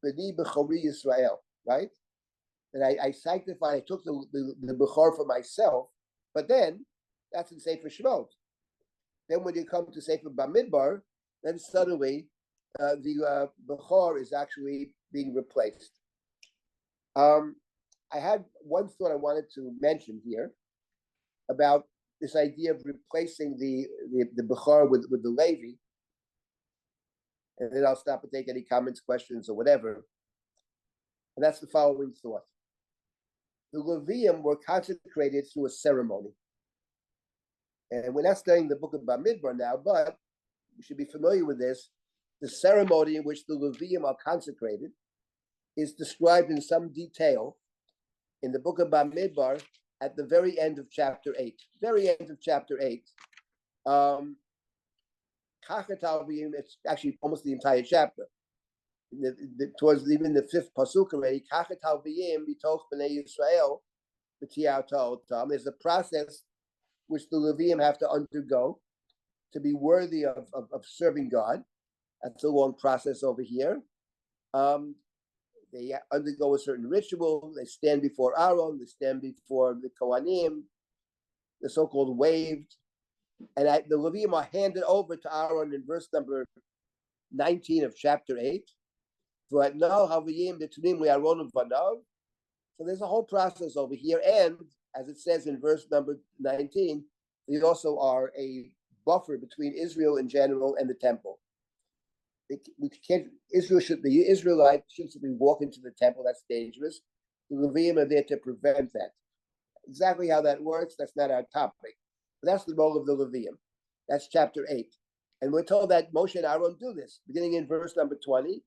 B'ni Bechori Yisrael, right? That I sanctified, I took the Bechor for myself, but then that's in Sefer Shemot. Then when you come to Sefer Bamidbar, then suddenly the Bechor is actually being replaced. I had one thought I wanted to mention here about this idea of replacing the Bechor with the Levi, and then I'll stop and take any comments, questions, or whatever. And that's the following thought. The Levium were consecrated through a ceremony. And we're not studying the book of Bamidbar now, but you should be familiar with this. The ceremony in which the Levium are consecrated is described in some detail in the book of Bamidbar at the very end of chapter 8. Very end of chapter 8. It's actually almost the entire chapter. Towards even the 5th pasuk already, there's a process which the Levium have to undergo to be worthy of serving God. That's a long process over here. They undergo a certain ritual. They stand before Aaron. They stand before the Kohanim, the so-called waved. And the Levium are handed over to Aaron in verse number 19 of chapter 8. So there's a whole process over here. And as it says in verse number 19, they also are a buffer between Israel in general and the temple. The Israelites shouldn't simply walk into the temple. That's dangerous. The Levium are there to prevent that. Exactly how that works, that's not our topic. But that's the role of the Levium. That's chapter 8. And we're told that Moshe and Aaron do this. Beginning in verse number 20,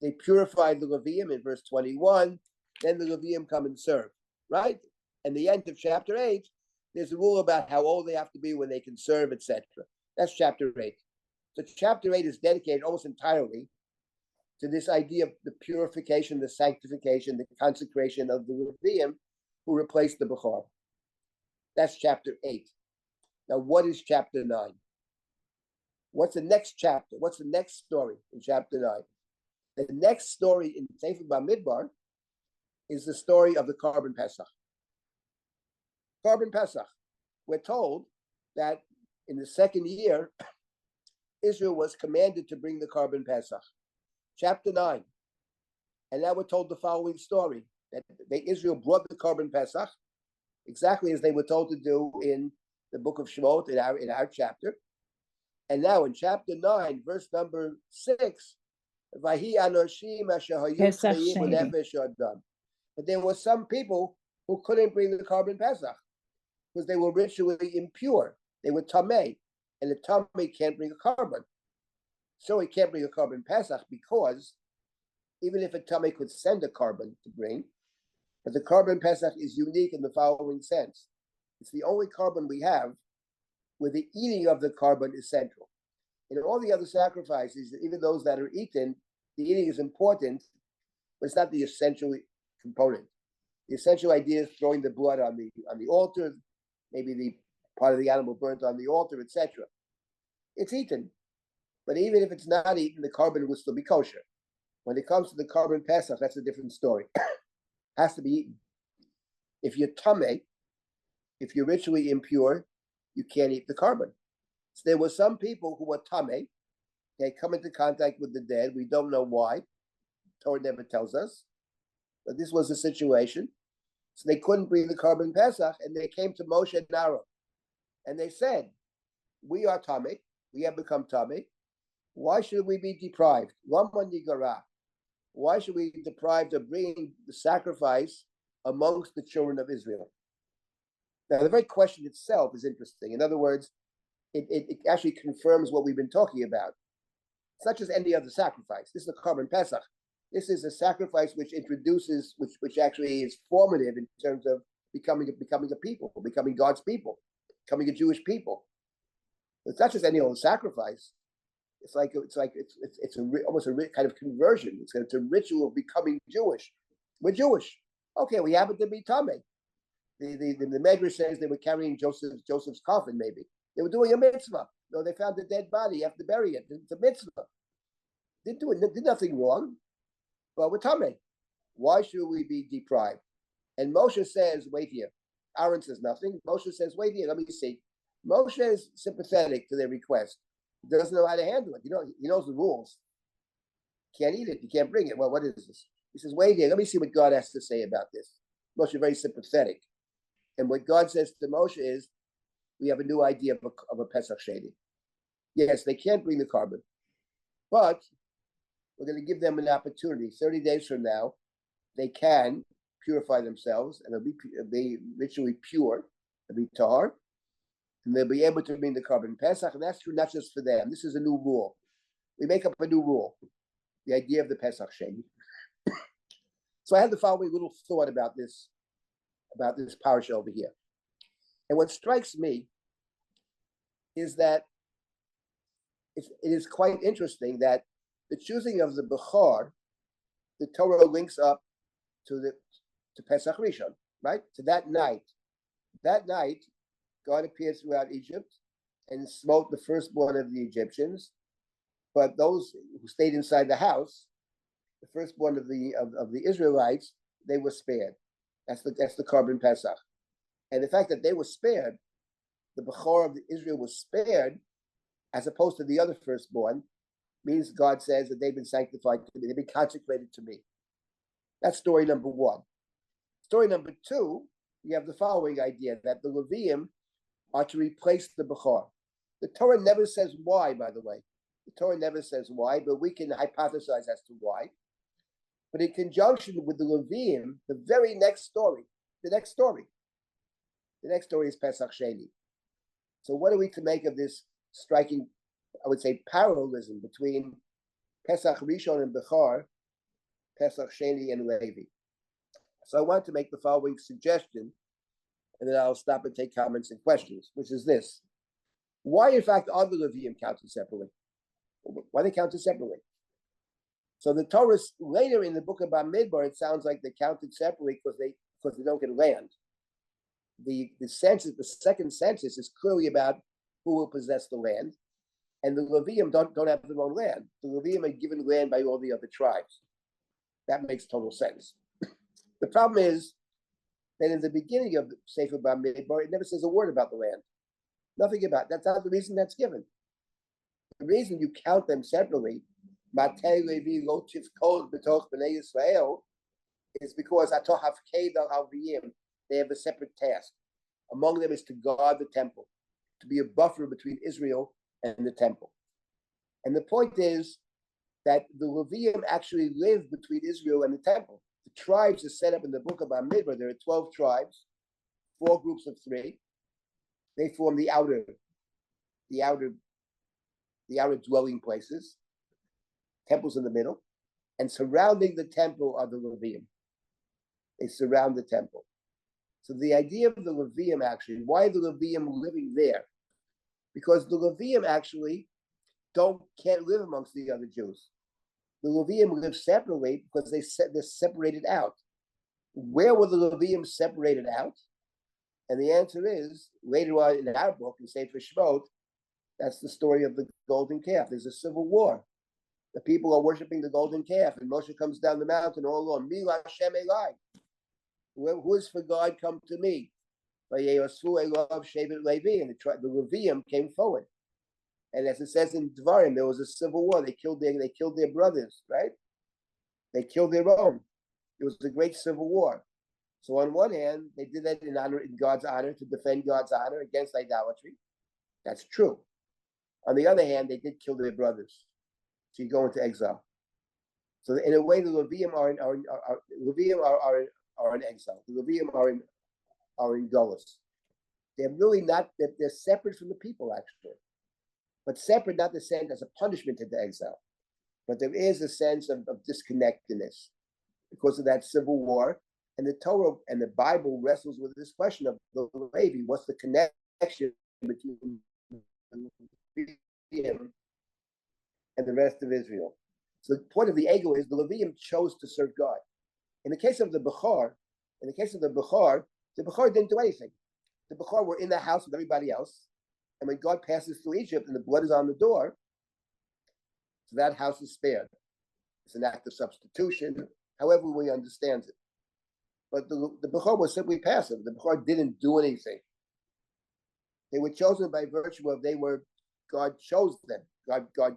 they purified the Levium in verse 21. Then the Levium come and serve, right? And the end of chapter 8, there's a rule about how old they have to be when they can serve, etc. That's chapter 8. So chapter 8 is dedicated almost entirely to this idea of the purification, the sanctification, the consecration of the Levium who replaced the Bechor. That's chapter 8. Now, what is chapter 9? What's the next chapter? What's the next story in chapter 9? The next story in Sefer Bamidbar is the story of the Korban Pesach. Korban Pesach. We're told that in the 2nd year, Israel was commanded to bring the Korban Pesach. Chapter 9. And now we're told the following story, that Israel brought the Korban Pesach exactly as they were told to do in the book of Shemot, in our chapter. And now in chapter 9, verse number 6, but there were some people who couldn't bring the Korban Pesach because they were ritually impure. They were tamei, and the tamei can't bring a korban. So he can't bring a Korban Pesach because even if a tamei could send a korban to bring, but the Korban Pesach is unique in the following sense. It's the only korban we have where the eating of the korban is central. In all the other sacrifices, even those that are eaten, the eating is important, but it's not the essential component. The essential idea is throwing the blood on the altar, maybe the part of the animal burnt on the altar, etc. It's eaten. But even if it's not eaten, the carbon will still be kosher. When it comes to the carbon Pesach, that's a different story. Has to be eaten. If you're tameh, if you're ritually impure, you can't eat the carbon. So there were some people who were tameh. They come into contact with the dead. We don't know why. Torah never tells us. But this was the situation. So they couldn't bring the carbon Pesach, and they came to Moshe and Aaron. And they said, we are tameh. We have become tameh. Why should we be deprived? Why should we be deprived of bringing the sacrifice amongst the children of Israel? Now, the very question itself is interesting. In other words, it actually confirms what we've been talking about. It's not just any other sacrifice. This is a carbon Pesach. This is a sacrifice which introduces, which actually is formative in terms of becoming a people, becoming God's people, becoming a Jewish people. It's not just any old sacrifice. It's almost a kind of conversion. It's a ritual of becoming Jewish. We're Jewish. Okay, we happen to be tameh. The Medrash says they were carrying Joseph's coffin. Maybe they were doing a mitzvah. No, they found a dead body. You have to bury it. It's a mitzvah. Did nothing wrong, but we're tameh. Why should we be deprived? And Moshe says, "Wait here." Aaron says nothing. Moshe says, "Wait here. Let me see." Moshe is sympathetic to their request. He doesn't know how to handle it. He knows the rules. Can't eat it. You can't bring it. Well, what is this? He says, "Wait here. Let me see what God has to say about this." Moshe is very sympathetic. And what God says to Moshe is, we have a new idea of a Pesach Sheni. Yes, they can't bring the carbon, but we're going to give them an opportunity. 30 days from now, they can purify themselves, and they'll be ritually pure, they'll be tahar, and they'll be able to bring the carbon Pesach, and that's true not just for them. This is a new rule. We make up a new rule, the idea of the Pesach Sheni. So I had the following little thought about this parasha over here. And what strikes me is that it is quite interesting that the choosing of the Bechor, the Torah links up to Pesach Rishon, right? To that night. That night, God appeared throughout Egypt and smote the firstborn of the Egyptians, but those who stayed inside the house, the firstborn of the Israelites, they were spared. That's the carbon Pesach. And the fact that they were spared, the Bechor of Israel was spared, as opposed to the other firstborn, means God says that they've been sanctified to me, they've been consecrated to me. That's story number one. Story number two, we have the following idea, that the Leviim are to replace the Bechor. The Torah never says why, by the way. The Torah never says why, but we can hypothesize as to why. But in conjunction with the Leviim, the very next story is Pesach Sheni. So what are we to make of this striking, I would say, parallelism between Pesach Rishon and Bechor, Pesach Sheni and Levi? So I want to make the following suggestion, and then I'll stop and take comments and questions, which is this. Why, in fact, are the Leviim counted separately? Why are they counted separately? So the Torah, later in the book of Bamidbar, it sounds like they counted separately because they don't get land. The census, the second census, is clearly about who will possess the land, and the Leviim don't have their own land. The Leviim are given land by all the other tribes. That makes total sense. The problem is that in the beginning of the Sefer Bamidbar, it never says a word about the land. Nothing about it. That's not the reason that's given. The reason you count them separately, Matei Levi Lo Tifkol B'toch B'nei Yisrael, is because Atoh Hafked Al Haviyim, they have a separate task. Among them is to guard the temple, to be a buffer between Israel and the temple. And the point is that the Leviim actually live between Israel and the temple. The tribes are set up in the book of Bamidbar. There are 12 tribes, 4 groups of 3. They form the outer dwelling places, temples in the middle, and surrounding the temple are the Leviim. They surround the temple. So the idea of the Leviim, actually, why are the Leviim living there? Because the Leviim actually can't live amongst the other Jews. The Levium live separately because they're separated out. Where were the Levium separated out? And the answer is, later on in our book, in Sefer Shemot, that's the story of the golden calf. There's a civil war. The people are worshiping the golden calf, and Moshe comes down the mountain all alone. Mi Hashem Elai. Who is for God, come to me. And the Levium came forward. And as it says in Dvarim, there was a civil war. They killed their brothers, right? They killed their own. It was a great civil war. So on one hand, they did that in God's honor, to defend God's honor against idolatry. That's true. On the other hand, they did kill their brothers. So you go into exile. So in a way, the Levium are in exile. The Levium are in Golos. They're really not. They're separate from the people, actually, but separate not the sense as a punishment into exile, but there is a sense of disconnectedness because of that civil war. And the Torah and the Bible wrestles with this question of the Levi. What's the connection between him and the rest of Israel? So the point of the ego is the Levium chose to serve God. In the case of the Bechor, the Bechor didn't do anything. The Bechor were in the house with everybody else. And when God passes through Egypt and the blood is on the door, so that house is spared. It's an act of substitution, however we understand it. But the Bechor was simply passive. The Bechor didn't do anything. They were chosen by virtue of God chose them. God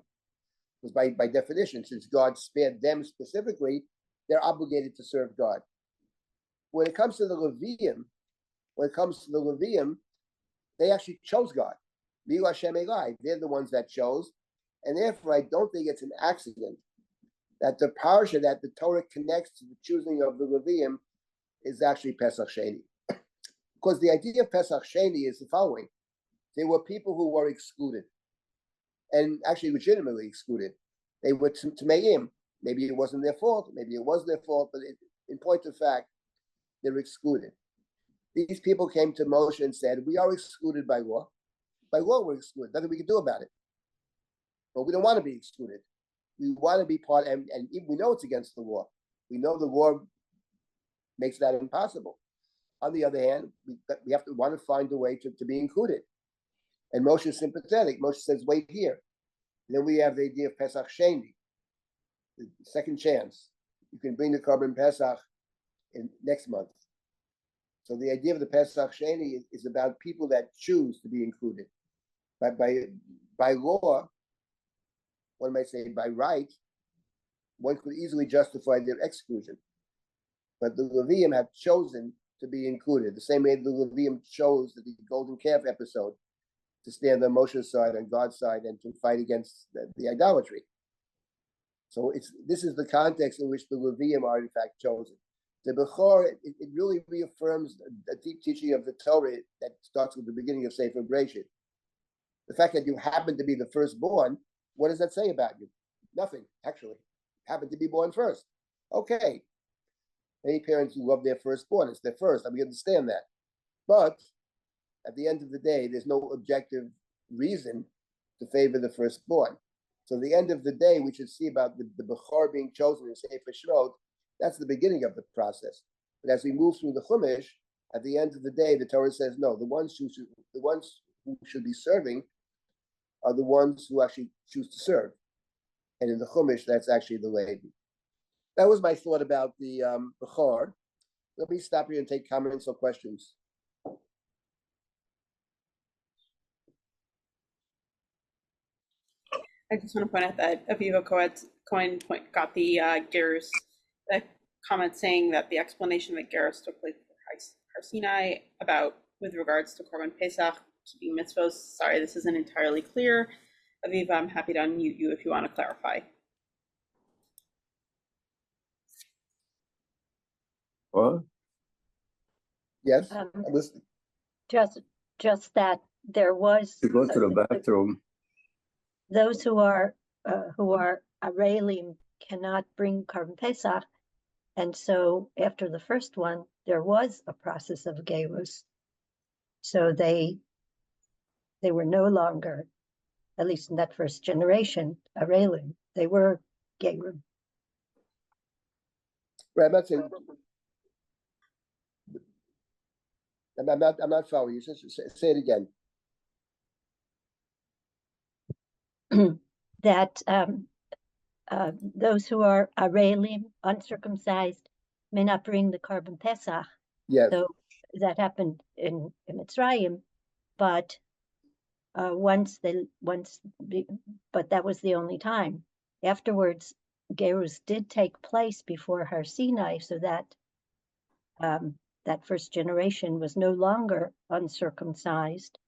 was by definition, since God spared them specifically, they're obligated to serve God. When it comes to the Levium, they actually chose God. Milu Hashem Elai. They're the ones that chose. And therefore, I don't think it's an accident that the parsha that the Torah connects to the choosing of the Levium is actually Pesach Sheni. Because the idea of Pesach Sheni is the following. There were people who were excluded, and actually legitimately excluded. They were Tameim. Maybe it wasn't their fault, maybe it was their fault, but in point of fact, they're excluded. These people came to Moshe and said, we are excluded by law. By law, we're excluded. Nothing we can do about it. But we don't want to be excluded. We want to be part, and we know it's against the law. We know the law makes that impossible. On the other hand, we have to want to find a way to be included. And Moshe is sympathetic. Moshe says, wait here. And then we have the idea of Pesach Sheni, the second chance. You can bring the Korban Pesach in next month. So the idea of the Pesach Sheni is about people that choose to be included. By law, one might say by right, one could easily justify their exclusion. But the Levium have chosen to be included, the same way the Levium chose the golden calf episode to stand on Moshe's side, on God's side, and to fight against the idolatry. So this is the context in which the Levium are in fact chosen. The Bechor, it really reaffirms a deep teaching of the Torah that starts with the beginning of Sefer Bereshit. The fact that you happen to be the firstborn, what does that say about you? Nothing, actually. Happen to be born first. Okay. Many parents who love their firstborn, it's their first, and we understand that. But at the end of the day, there's no objective reason to favor the firstborn. So at the end of the day, we should see about the Bechor being chosen in Sefer Shemot. That's the beginning of the process. But as we move through the Chumash, at the end of the day, the Torah says, no, the ones who should be serving are the ones who actually choose to serve. And in the Chumash, that's actually the Levi. That was my thought about the Bechor. Let me stop here and take comments or questions. I just want to point out that Aviva Cohen got the Gerus comment saying that the explanation that Gerus took place for Har Sinai about with regards to Korban Pesach keeping mitzvos. Sorry, this isn't entirely clear. Aviva, I'm happy to unmute you if you want to clarify. What? Yes, I'm listening. Just that there was To go to the bathroom. those who are Aralim cannot bring Korban Pesach, and so after the first one, there was a process of Gerus. So they were no longer, at least in that first generation, Aralim. They were Gerim. Right, I'm not saying. I'm not following you. Just say it again. That those who are Arelim, uncircumcised, may not bring the Korban Pesach. Yes. So that happened in Mitzrayim, but but that was the only time. Afterwards, Gerus did take place before Har Sinai, so that that first generation was no longer uncircumcised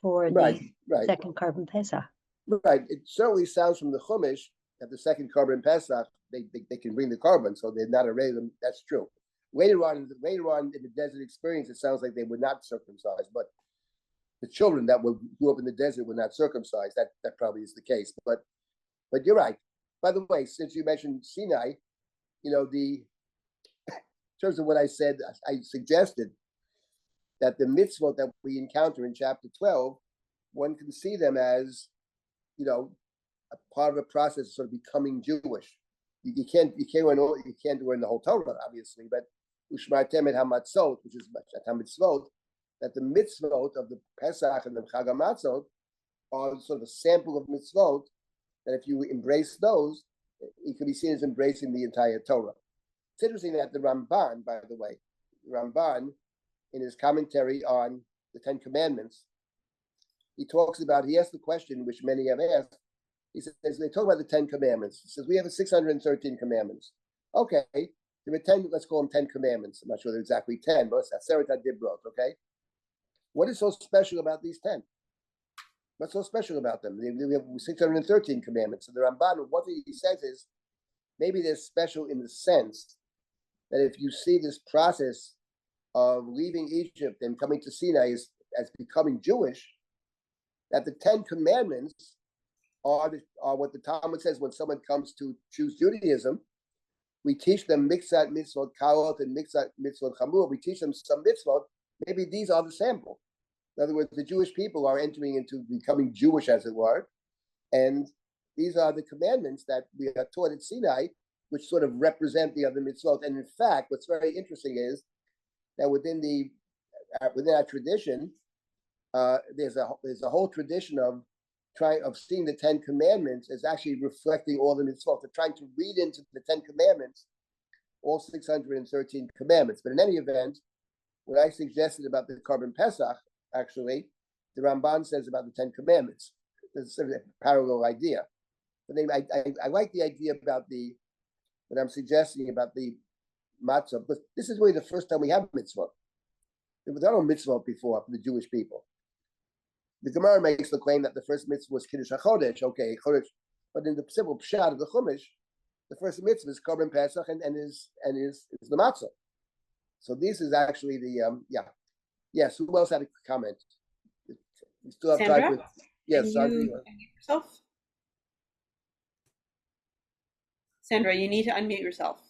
for the second Korban Pesach. Right. It certainly sounds from the Chumash that the second Korban Pesach they can bring the korban, so they're not Arelim. That's true. Later on in the desert experience, it sounds like they were not circumcised, but the children that grew up in the desert were not circumcised. That probably is the case. But you're right. By the way, since you mentioned Sinai, in terms of what I said, I suggested that the mitzvot that we encounter in chapter 12, one can see them as, a part of a process of sort of becoming Jewish. You can't do it in the whole Torah, obviously, but Ushmartem et hamatzot, which is mitzvot, that the mitzvot of the Pesach and the Chag HaMatzot are sort of a sample of mitzvot, that if you embrace those, it can be seen as embracing the entire Torah. It's interesting that the Ramban, by the way, in his commentary on the Ten Commandments, he asked the question, which many have asked. He says, they talk about the 10 commandments. He says, we have 613 commandments. Okay, there are 10, let's call them 10 commandments. I'm not sure they're exactly 10, but it's Aseret HaDibrot, okay? What is so special about these 10? What's so special about them? We have 613 commandments. So the Ramban, what he says is, maybe they're special in the sense that if you see this process of leaving Egypt and coming to Sinai as becoming Jewish, that the 10 commandments are what the Talmud says when someone comes to choose Judaism. We teach them mitzvot kalot and mitzvot chamur. We teach them some mitzvot. Maybe these are the sample. In other words, the Jewish people are entering into becoming Jewish, as it were, and these are the commandments that we are taught at Sinai, which sort of represent the other mitzvot. And in fact, what's very interesting is that within our tradition, there's a whole tradition of seeing the 10 commandments as actually reflecting all the mitzvot. They're trying to read into the 10 commandments all 613 commandments. But in any event, what I suggested about the Korban Pesach, actually, the Ramban says about the 10 commandments. There's sort of a parallel idea. But anyway, I like the idea about what I'm suggesting about the matzah, but this is really the first time we have mitzvot. There was no mitzvot before for the Jewish people. The Gemara makes the claim that the first mitzvah was Kiddush HaChodesh, okay, Chodesh, but in the simple pshat of the Chumash, the first mitzvah is Korban Pesach and is the matzah. So this is actually the Yes. Who else had a comment? We still have Sandra? time. Yes, Can you unmute yourself? Sandra, you need to unmute yourself.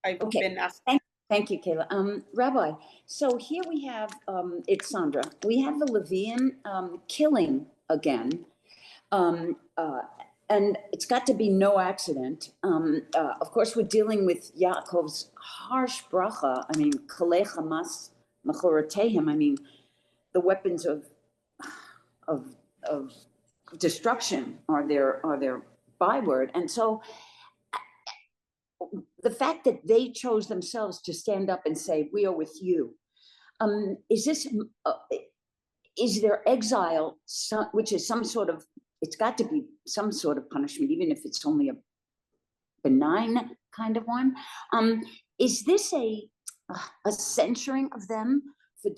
I've been asked. Thank you, Kayla. Rabbi, so here we have, it's Sandra. We have the Levian killing again. And it's got to be no accident. Of course, we're dealing with Yaakov's harsh bracha. I mean, Kalei Hamas Machoratehim. I mean, the weapons of destruction are their byword. And so the fact that they chose themselves to stand up and say, we are with you, is their exile, which is some sort of, it's got to be some sort of punishment, even if it's only a benign kind of one. Is this a censuring of them for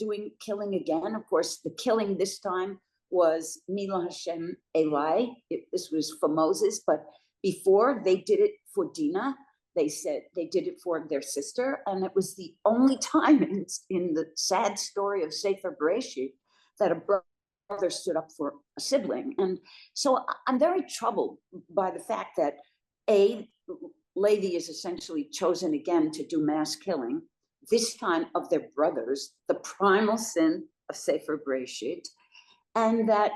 killing again? Of course, the killing this time was Mila Hashem Eli. This was for Moses, but before they did it for Dinah. They said they did it for their sister, and it was the only time in the sad story of Sefer Bereshit that a brother stood up for a sibling. And so I'm very troubled by the fact that Levi is essentially chosen again to do mass killing, this time of their brothers, the primal sin of Sefer Bereshit, and that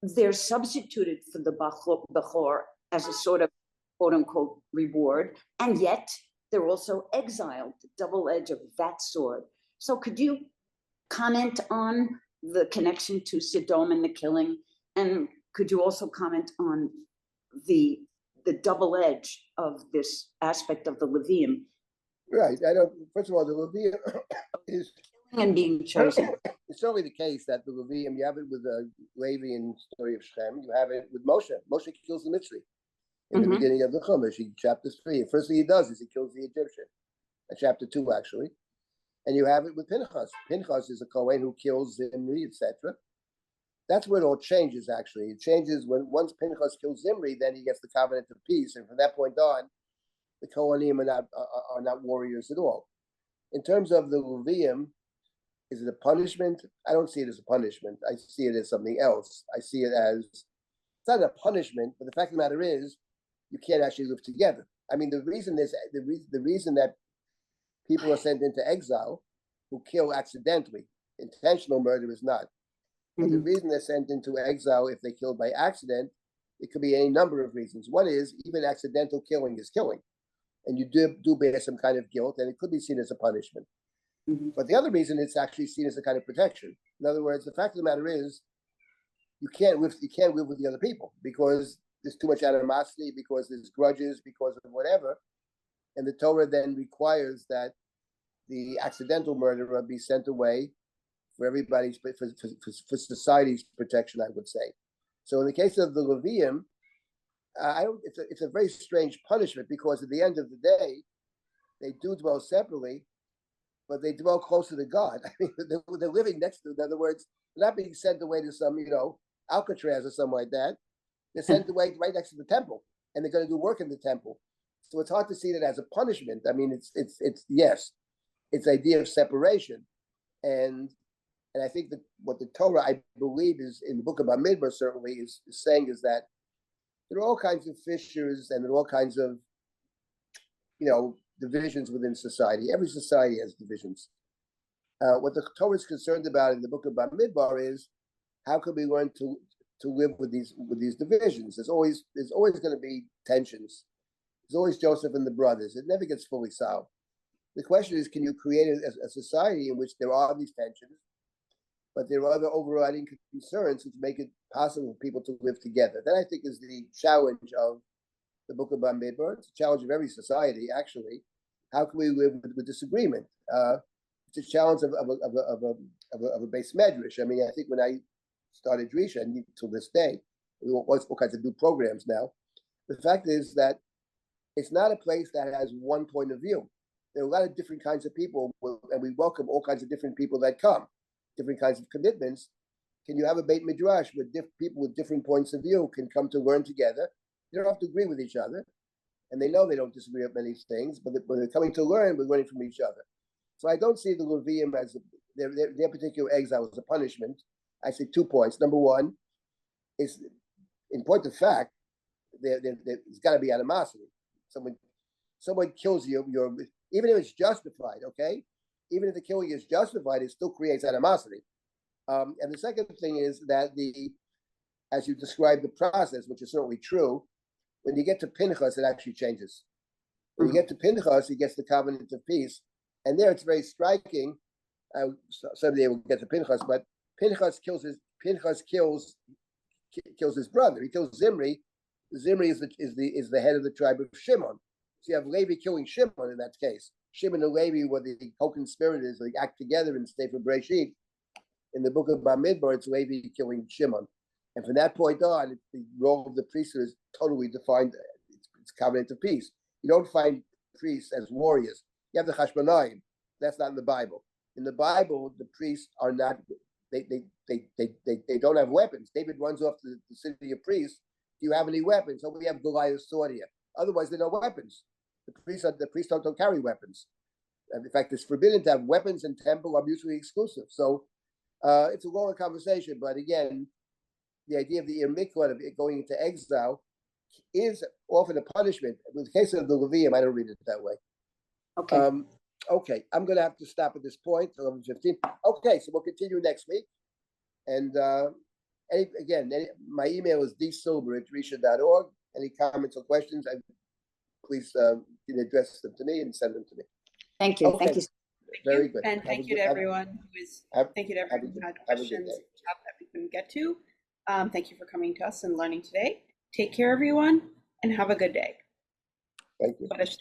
they're substituted for the Bechor as a sort of quote unquote reward, and yet they're also exiled, the double edge of that sword. So could you comment on the connection to Sodom and the killing? And could you also comment on the double edge of this aspect of the Levium? Right. First of all, the Levium is And being chosen. It's certainly the case that the Levium, you have it with the Levian story of Shem, you have it with Moshe. Moshe kills the Mitzri in the beginning of the Chumash, chapter 3. The first thing he does is he kills the Egyptian, chapter 2 actually. And you have it with Pinchas. Pinchas is a Kohen who kills Zimri, etc. That's where it all changes, actually. It changes when once Pinchas kills Zimri, then he gets the covenant of peace. And from that point on, the Kohanim are not warriors at all. In terms of the Levium, is it a punishment? I don't see it as a punishment. I see it as something else. I see it as, it's not a punishment, but the fact of the matter is, you can't actually live together. I mean, the reason that people are sent into exile who kill accidentally, intentional murder is not. But the reason they're sent into exile if they killed by accident, it could be any number of reasons. One is even accidental killing is killing, and you do bear some kind of guilt, and it could be seen as a punishment. But the other reason it's actually seen as a kind of protection. In other words, the fact of the matter is, you can't live with the other people because there's too much animosity, because there's grudges, because of whatever, and the Torah then requires that the accidental murderer be sent away for everybody's, for society's protection, I would say. So in the case of the Levium, it's a very strange punishment because at the end of the day, they do dwell separately, but they dwell closer to God. I mean, they're living next to, in other words, they're not being sent away to some, Alcatraz or something like that. They're sent away right next to the temple, and they're going to do work in the temple. So it's hard to see that as a punishment. I mean, it's yes, it's the idea of separation, and I think that what the Torah, I believe, is in the book of Bamidbar certainly is saying is that there are all kinds of fissures and there are all kinds of, divisions within society. Every society has divisions. What the Torah is concerned about in the book of Bamidbar is how can we learn to live with these divisions? There's always going to be tensions. There's always Joseph and the brothers. It never gets fully solved. The question is, can you create a society in which there are these tensions, but there are other overriding concerns which make it possible for people to live together? That, I think, is the challenge of the book of Bamidbar. It's a challenge of every society, actually. How can we live with disagreement? It's a challenge of a base medrash. I mean, I think when I started Drisha, and to this day, we all kinds of new programs now. The fact is that it's not a place that has one point of view. There are a lot of different kinds of people, and we welcome all kinds of different people that come, different kinds of commitments. Can you have a Beit Midrash where people with different points of view can come to learn together? They don't have to agree with each other, and they know they don't disagree on many things, but when they're coming to learn, we're learning from each other. So I don't see the Levium as their particular exile as a punishment. I see 2 points. Number one is, in point of fact, there's got to be animosity. Someone kills you, even if it's justified, okay? Even if the killing is justified, it still creates animosity. And the second thing is that as you describe the process, which is certainly true, when you get to Pinchas, it actually changes. When you get to Pinchas, he gets the covenant of peace. And there it's very striking. Someday we'll get to Pinchas, but Pinchas kills his brother. He kills Zimri. Zimri is the head of the tribe of Shimon. So you have Levi killing Shimon in that case. Shimon and Levi were the co-conspirators. They act together in Sefer Bereshit. In the book of Bamidbar, it's Levi killing Shimon. And from that point on, the role of the priesthood is totally defined. It's covenant of peace. You don't find priests as warriors. You have the Chashmonaim. That's not in the Bible. In the Bible, the priests are not. They don't have weapons. David runs off to the city of priests. Do you have any weapons? Oh, we have Goliath's sword here. Otherwise, there are no weapons. The priests don't carry weapons. And in fact, it's forbidden to have weapons in temple are mutually exclusive. So it's a longer conversation. But again, the idea of the Miklat of going into exile is often a punishment. In the case of the Levium, I don't read it that way. Okay. Okay, I'm going to have to stop at this point, 11:15. Okay, so we'll continue next week. And my email is dsilber@drisha.org. Any comments or questions? please address them to me and send them to me. Thank you, thank Okay. you. Very good. And Have a thank you good- to have- everyone who is, have- thank you to have a everyone good- who had have a good questions day. that we couldn't get to. Thank you for coming to us and learning today. Take care, everyone, and have a good day. Thank you. What a show.